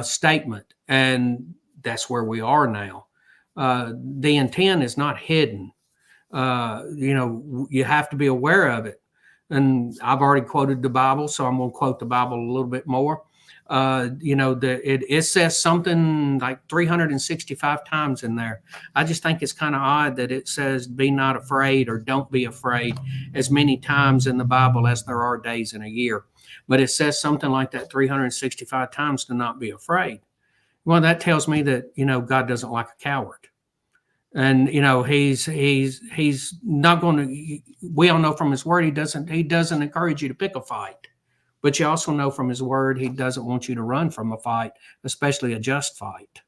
statement. And that's where we are now. The intent is not hidden. You have to be aware of it. And I've already quoted the Bible, so I'm going to quote the Bible a little bit more. It says something like 365 times in there. I just think it's kind of odd that it says be not afraid or don't be afraid as many times in the Bible as there are days in a year. But it says something like that 365 times to not be afraid. Well, that tells me that, God doesn't like a coward. And, he's not going to, we all know from his word, he doesn't encourage you to pick a fight. But you also know from his word, he doesn't want you to run from a fight, especially a just fight.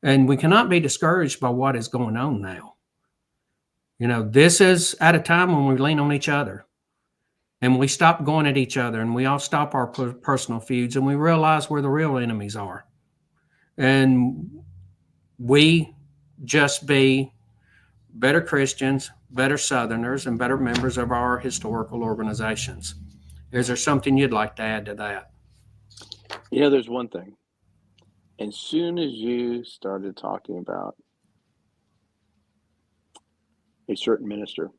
And we cannot be discouraged by what is going on now. This is at a time when we lean on each other and we stop going at each other and we all stop our personal feuds and we realize where the real enemies are. And we just be better Christians, better Southerners, and better members of our historical organizations. Is there something you'd like to add to that? There's one thing. As soon as you started talking about a certain minister,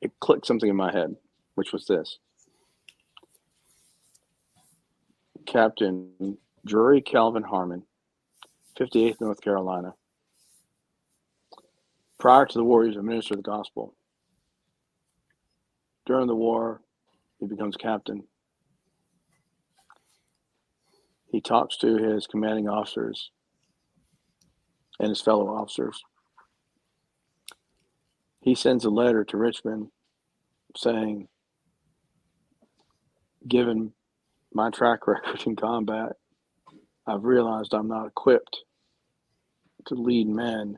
it clicked something in my head, which was this. Captain Drury Calvin Harmon, 58th North Carolina. Prior to the war, he was a minister of the gospel. During the war, he becomes captain. He talks to his commanding officers and his fellow officers. He sends a letter to Richmond saying, given my track record in combat, I've realized I'm not equipped to lead men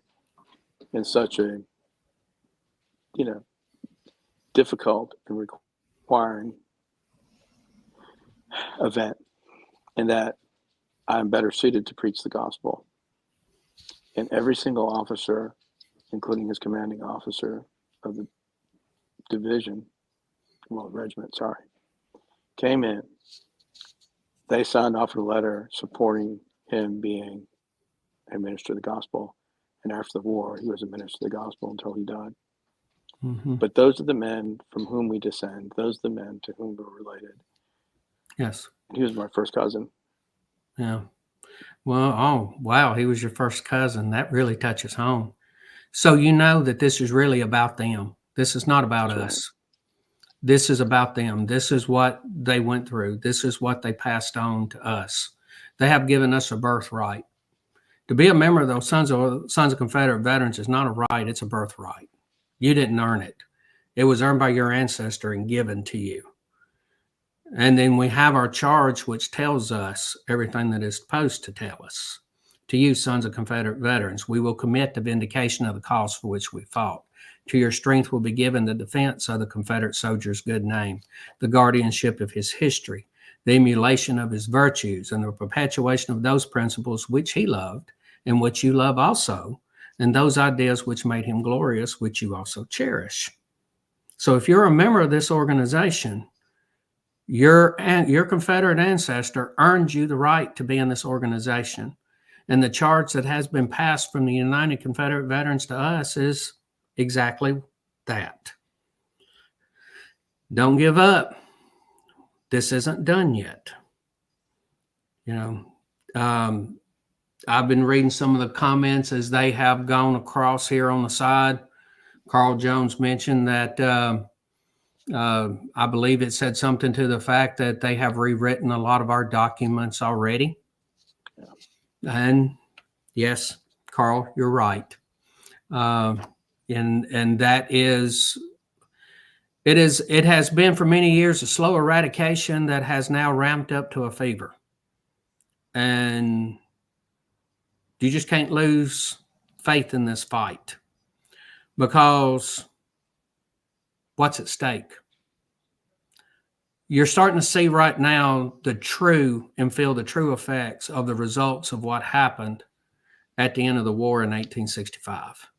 in such a, difficult and requiring event, and that I'm better suited to preach the gospel. And every single officer, including his commanding officer of the regiment, came in. They signed off on a letter supporting him being a minister of the gospel. And after the war, he was a minister of the gospel until he died. Mm-hmm. But those are the men from whom we descend. Those are the men to whom we're related. Yes. He was my first cousin. Yeah. Well, oh, wow. He was your first cousin. That really touches home. So that this is really about them. This is not about That's us. Right. This is about them. This is what they went through. This is what they passed on to us. They have given us a birthright. To be a member of those Sons of Confederate Veterans is not a right, it's a birthright. You didn't earn it. It was earned by your ancestor and given to you. And then we have our charge, which tells us everything that is supposed to tell us. To you, Sons of Confederate Veterans, we will commit to vindication of the cause for which we fought. To your strength will be given the defense of the Confederate soldier's good name, the guardianship of his history, the emulation of his virtues, and the perpetuation of those principles which he loved and which you love also, and those ideas which made him glorious, which you also cherish. So if you're a member of this organization, your Confederate ancestor earned you the right to be in this organization. And the charge that has been passed from the United Confederate Veterans to us is exactly that. Don't give up. This isn't done yet. I've been reading some of the comments as they have gone across here on the side. Carl Jones mentioned that I believe it said something to the fact that they have rewritten a lot of our documents already. And yes, Carl, you're right. And that is, it has been for many years a slow eradication that has now ramped up to a fever. And you just can't lose faith in this fight, because what's at stake? You're starting to see right now feel the true effects of the results of what happened at the end of the war in 1865.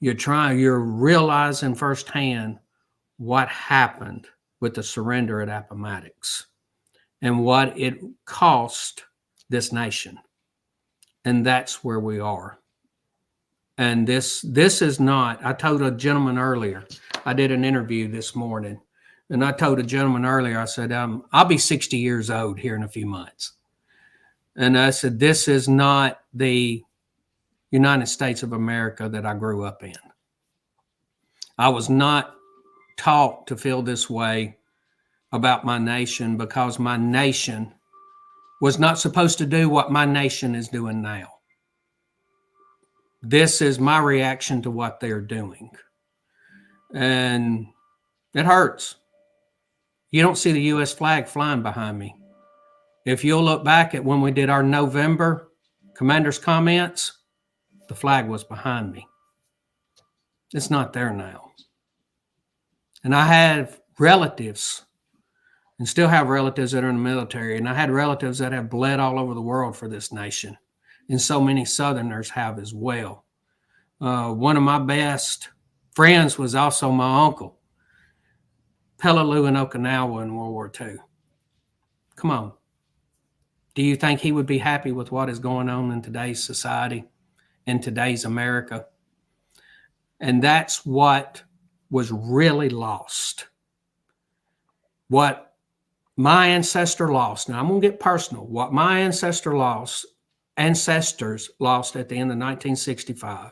You're realizing firsthand what happened with the surrender at Appomattox and what it cost this nation. And that's where we are. And this is not, I told a gentleman earlier, I did an interview this morning, and I told a gentleman earlier, I said, I'll be 60 years old here in a few months. And I said, this is not the United States of America that I grew up in. I was not taught to feel this way about my nation, because my nation was not supposed to do what my nation is doing now. This is my reaction to what they're doing. And it hurts. You don't see the U.S. flag flying behind me. If you'll look back at when we did our November commander's comments, the flag was behind me. It's not there now. And I have relatives and still have relatives that are in the military. And I had relatives that have bled all over the world for this nation. And so many Southerners have as well. One of my best friends was also my uncle, Peleliu in Okinawa in World War II. Come on. Do you think he would be happy with what is going on in today's society, in today's America? And that's what was really lost. What my ancestor lost, and I'm going to get personal, what my ancestors lost at the end of 1965,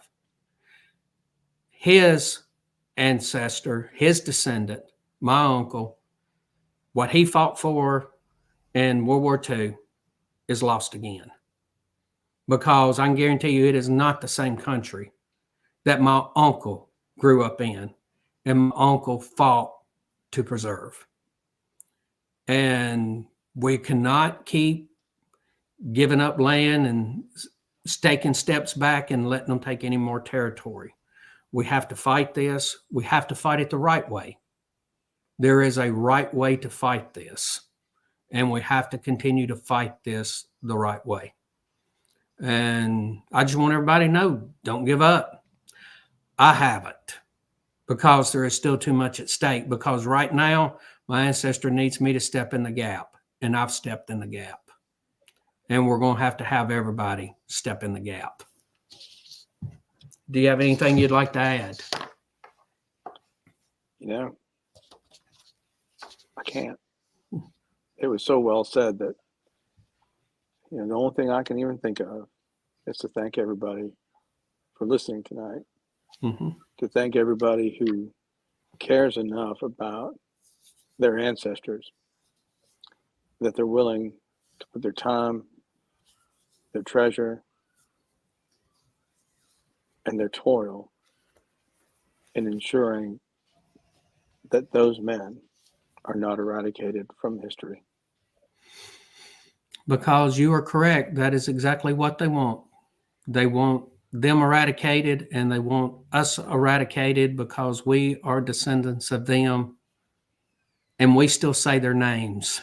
his ancestor, his descendant, my uncle, what he fought for in World War II is lost again. Because I can guarantee you it is not the same country that my uncle grew up in and my uncle fought to preserve. And we cannot keep giving up land and taking steps back and letting them take any more territory. We have to fight this. We have to fight it the right way. There is a right way to fight this. And we have to continue to fight this the right way. And I just want everybody to know, don't give up. I haven't, because there is still too much at stake. Because right now, my ancestor needs me to step in the gap, and I've stepped in the gap. And we're going to have everybody step in the gap. Do you have anything you'd like to add? You know, I can't. It was so well said that, you know, the only thing I can even think of is to thank everybody for listening tonight. Mm-hmm. To thank everybody who cares enough about their ancestors that they're willing to put their time, their treasure, and their toil in ensuring that those men are not eradicated from history. Because you are correct. That is exactly what they want. They want them eradicated, and they want us eradicated because we are descendants of them, and we still say their names,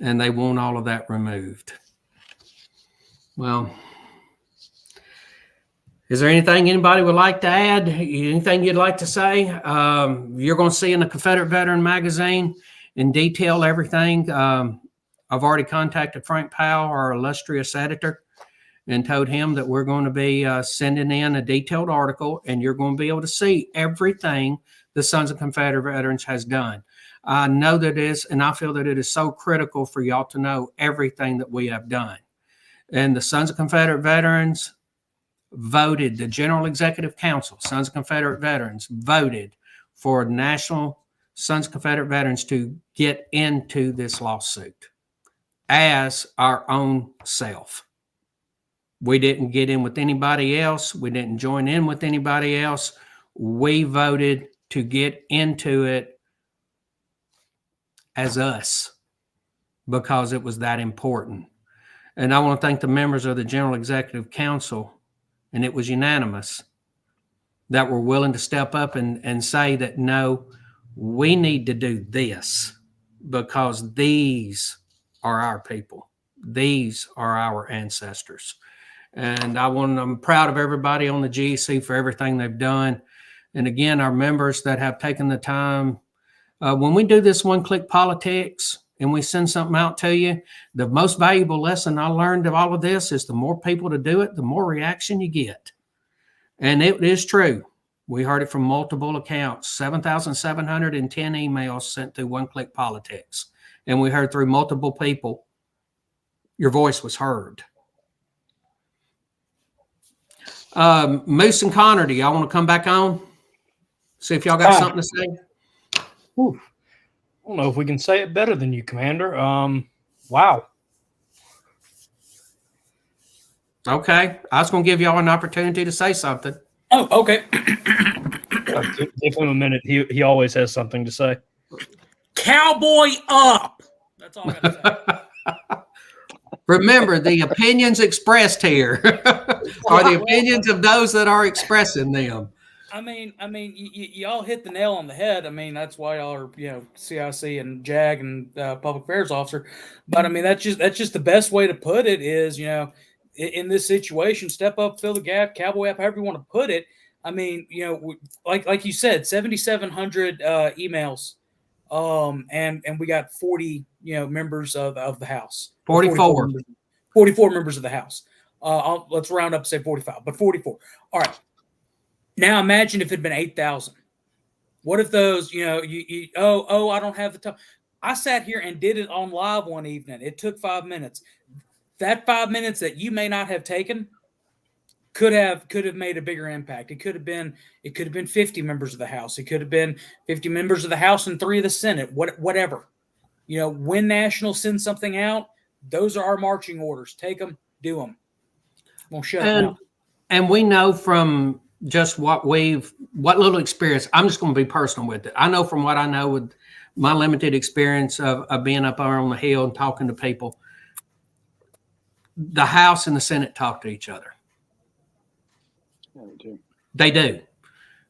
and they want all of that removed. Well, is there anything anybody would like to add? Anything you'd like to say? You're going to see in the Confederate Veteran magazine in detail everything. I've already contacted Frank Powell, our illustrious editor, and told him that we're going to be sending in a detailed article, and you're going to be able to see everything the Sons of Confederate Veterans has done. I know that it is, and I feel that it is so critical for y'all to know everything that we have done. And the Sons of Confederate Veterans voted, the General Executive Council, Sons of Confederate Veterans, voted for National Sons of Confederate Veterans to get into this lawsuit as our own self. We didn't get in with anybody else. We didn't join in with anybody else. We voted to get into it as us because it was that important. And I want to thank the members of the General Executive Council, and it was unanimous, that were willing to step up and say that, no, we need to do this because these are our people. These are our ancestors. And I'm proud of everybody on the GEC for everything they've done. And again, our members that have taken the time, when we do this one-click politics and we send something out to you, the most valuable lesson I learned of all of this is the more people to do it, the more reaction you get. And it is true. We heard it from multiple accounts, 7,710 emails sent through one-click politics. And we heard through multiple people, your voice was heard. Moose and Connor, do y'all want to come back on? See if y'all got something to say? Whew. I don't know if we can say it better than you, Commander. Wow. Okay. I was going to give y'all an opportunity to say something. Oh, okay. Give him a minute. He always has something to say. Cowboy up. That's all I got to say. Remember, the opinions expressed here are the opinions of those that are expressing them. y'all hit the nail on the head. I mean, that's why y'all are, CIC and JAG and public affairs officer. But I mean, that's just the best way to put it is, in this situation, step up, fill the gap, cowboy up, however you want to put it. I mean, like you said, 7,700 emails, and we got 40, members of the House. 44. 44 members of the House. Let's round up and say 45, but 44. All right. Now imagine if it had been 8,000. What if those, I don't have the time. I sat here and did it on live one evening. It took 5 minutes. That 5 minutes that you may not have taken could have made a bigger impact. It could have been 50 members of the House. It could have been 50 members of the House and 3 of the Senate. Whatever. When National sends something out, those are our marching orders. Take them, do them. Won't shut down. And we know from just what little experience, I'm just going to be personal with it. I know from what I know with my limited experience of being up there on the Hill and talking to people, the House and the Senate talk to each other. Yeah, they do. They do.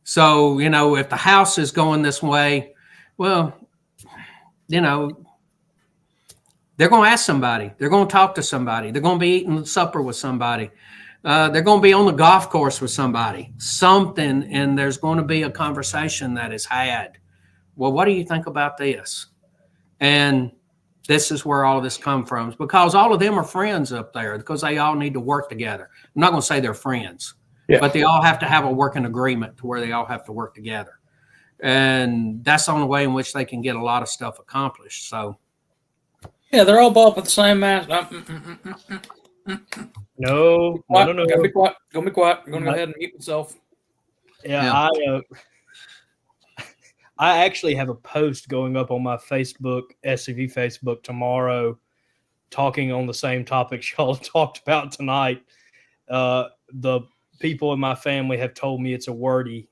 So, if the House is going this way, well, they're going to ask somebody. They're going to talk to somebody. They're going to be eating supper with somebody. They're going to be on the golf course with somebody. Something, and there's going to be a conversation that is had. Well, what do you think about this? And this is where all of this comes from, because all of them are friends up there, because they all need to work together. I'm not going to say they're friends, but they all have to have a working agreement to where they all have to work together. And that's the only way in which they can get a lot of stuff accomplished. So, yeah, they're all bought with the same mask. No. Gonna be quiet. I'm gonna go ahead and mute myself. Yeah. I actually have a post going up on my Facebook, SCV Facebook tomorrow, talking on the same topics y'all talked about tonight. The people in my family have told me it's a wordy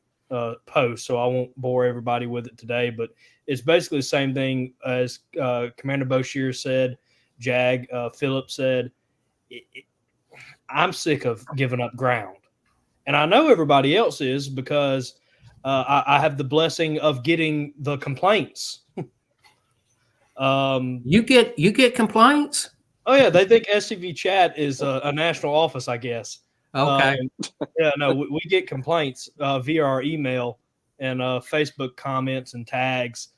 post, so I won't bore everybody with it today, but it's basically the same thing as Commander Boshers said, JAG, Phillips said. I'm sick of giving up ground. And I know everybody else is, because I have the blessing of getting the complaints. you get complaints? Oh, yeah. They think SCV Chat is a national office, I guess. Okay. We get complaints via our email and Facebook comments and tags,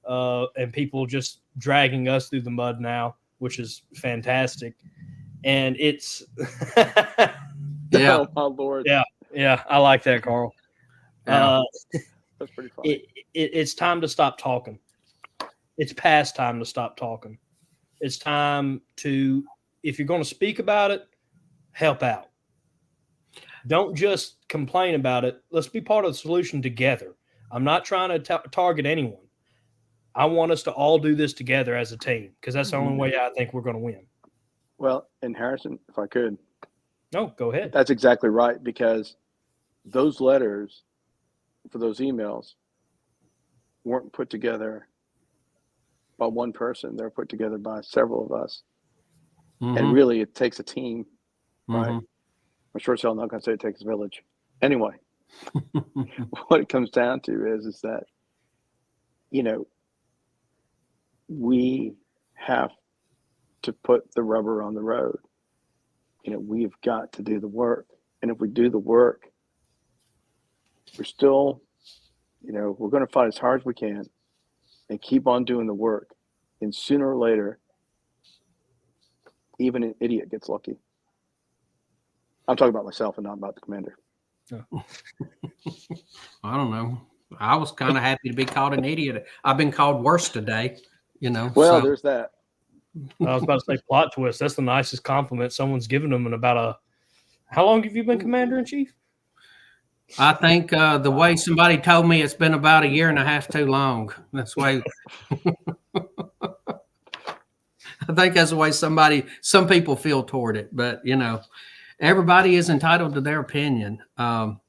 and people just dragging us through the mud now, which is fantastic. And it's yeah. Oh, my Lord. Yeah, I like that, Carl. That's pretty funny. It's time to stop talking. It's past time to stop talking. It's time to, if you're going to speak about it, help out. Don't just complain about it. Let's be part of the solution together. I'm not trying to target anyone. I want us to all do this together as a team, because that's the only way I think we're going to win. Well, and Harrison, if I could. No, go ahead. That's exactly right, because those letters for those emails weren't put together by one person. They're put together by several of us. Mm-hmm. And really, it takes a team, right? Mm-hmm. I'm sure I'm not going to say it takes a village. Anyway, what it comes down to is that, we have to put the rubber on the road. We've got to do the work. And if we do the work, we're still, we're going to fight as hard as we can and keep on doing the work. And sooner or later, even an idiot gets lucky. I'm talking about myself and not about the commander. I don't know. I was kind of happy to be called an idiot. I've been called worse today, Well, there's that. I was about to say plot twist. That's the nicest compliment someone's given them in about how long have you been Commander-in-Chief? I think the way somebody told me, it's been about 1.5 years too long. That's why. I think that's the way some people feel toward it, but everybody is entitled to their opinion. And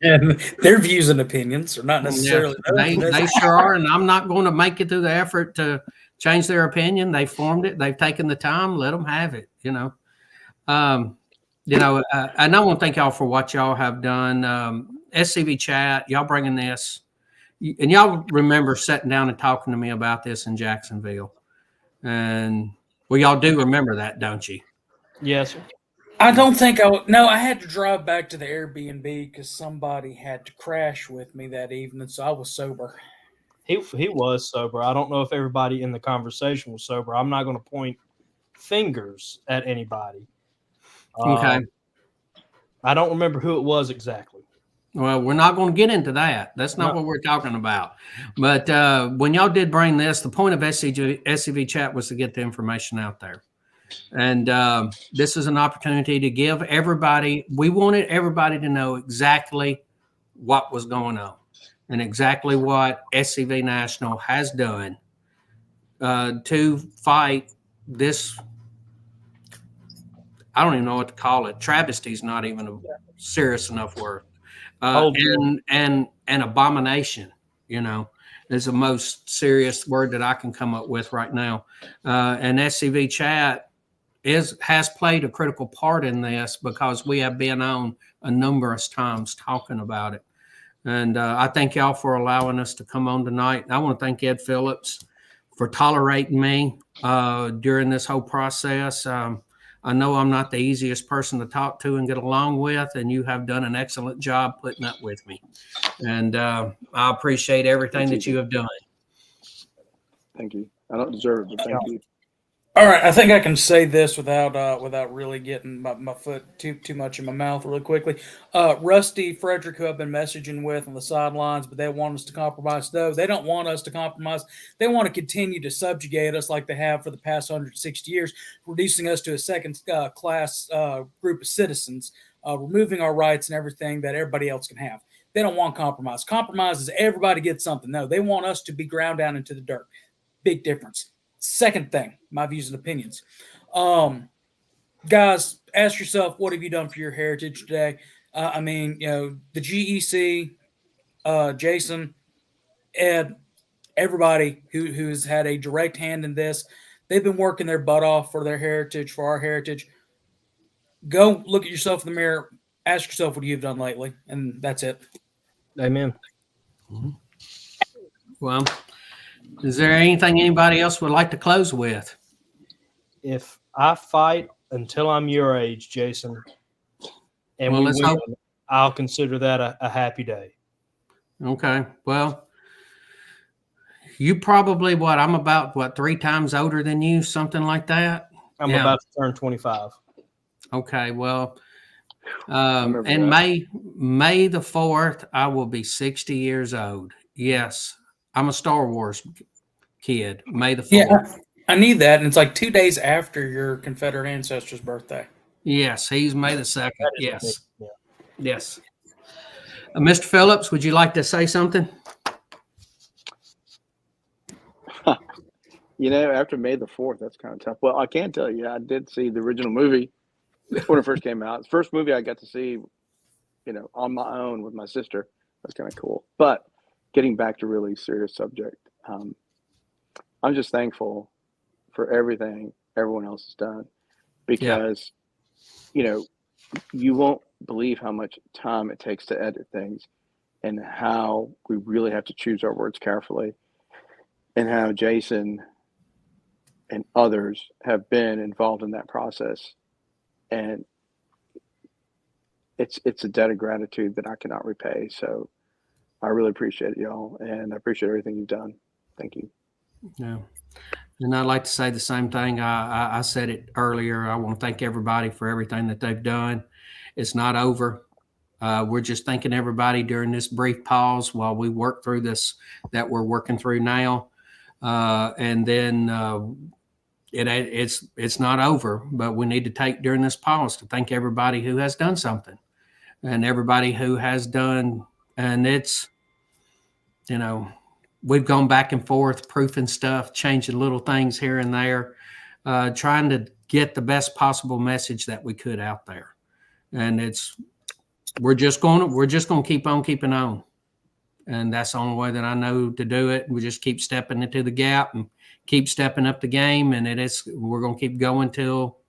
their views and opinions are not necessarily. Yeah, they sure are, and I'm not going to make it through the effort to change their opinion. They formed it. They've taken the time. Let them have it. And I want to thank y'all for what y'all have done. SCV chat, y'all bringing this, and y'all remember sitting down and talking to me about this in Jacksonville. And well, y'all do remember that, don't you? Yes. I don't think I would. No, I had to drive back to the Airbnb because somebody had to crash with me that evening, so I was sober. He was sober. I don't know if everybody in the conversation was sober. I'm not going to point fingers at anybody. Okay. I don't remember who it was exactly. Well, we're not going to get into that. That's not what we're talking about. But when y'all did bring this, the point of SCV chat was to get the information out there. And this is an opportunity to give everybody, we wanted everybody to know exactly what was going on and exactly what SCV National has done to fight this. I don't even know what to call it. Travesty is not even a serious enough word. And abomination, is the most serious word that I can come up with right now. And SCV chat has played a critical part in this because we have been on a numerous times talking about it. And I thank y'all for allowing us to come on tonight. I want to thank Ed Phillips for tolerating me during this whole process. I know I'm not the easiest person to talk to and get along with, and you have done an excellent job putting up with me. And I appreciate everything that you have done. Thank you. I don't deserve it, but thank you. All right, I think I can say this without really getting my foot too much in my mouth really quickly. Rusty, Frederick, who I've been messaging with on the sidelines, but they want us to compromise. No, they don't want us to compromise. They want to continue to subjugate us like they have for the past 160 years, reducing us to a second class group of citizens, removing our rights and everything that everybody else can have. They don't want compromise. Compromise is everybody gets something. No, they want us to be ground down into the dirt. Big difference. Second thing, my views and opinions. Guys, ask yourself, what have you done for your heritage today? The GEC, Jason, Ed, everybody who's had a direct hand in this, they've been working their butt off for their heritage, for our heritage. Go look at yourself in the mirror, ask yourself what you've done lately, and that's it. Amen. Well, is there anything anybody else would like to close with? If I fight until I'm your age, Jason, and we win, I'll consider that a happy day. Okay. Well, you probably I'm about 3 times older than you, something like that. I'm about to turn 25. Okay. Well, and May the 4th, I will be 60 years old. Yes. I'm a Star Wars kid. May the 4th. Yeah, I need that. And it's like 2 days after your Confederate ancestor's birthday. Yes, he's May the 2nd. Yes. Yeah. Yes. Mr. Phillips, would you like to say something? After May the 4th, that's kind of tough. Well, I can tell you, I did see the original movie when it first came out. It's the first movie I got to see, on my own with my sister. That's kind of cool. But getting back to really serious subject, I'm just thankful for everything everyone else has done because, you won't believe how much time it takes to edit things and how we really have to choose our words carefully and how Jason and others have been involved in that process. And it's a debt of gratitude that I cannot repay. So I really appreciate it, y'all. And I appreciate everything you've done. Thank you. Yeah. And I'd like to say the same thing. I said it earlier. I want to thank everybody for everything that they've done. It's not over. We're just thanking everybody during this brief pause while we work through this that we're working through now. And then it's not over, but we need to take during this pause to thank everybody who has done something and everybody who has done. And it's, we've gone back and forth, proofing stuff, changing little things here and there, trying to get the best possible message that we could out there. And we're just going to keep on keeping on. And that's the only way that I know to do it. We just keep stepping into the gap and keep stepping up the game. And we're going to keep going until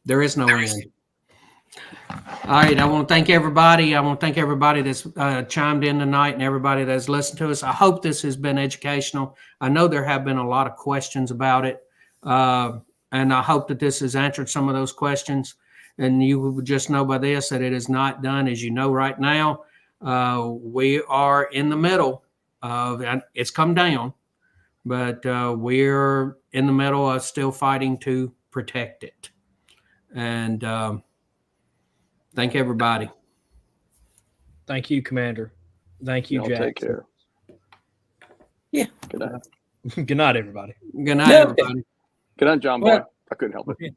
There is no end. All right. I want to thank everybody. I want to thank everybody that's chimed in tonight and everybody that's listened to us. I hope this has been educational. I know there have been a lot of questions about it. And I hope that this has answered some of those questions. And you will just know by this that it is not done. As you know, right now, we are in the middle of, it's come down, but we're in the middle of still fighting to protect it. And thank everybody. Thank you, Commander. Thank you, Jack. Take care. Yeah. Good night. Good night, everybody. Good night, everybody. Good night, John Boy. I couldn't help it.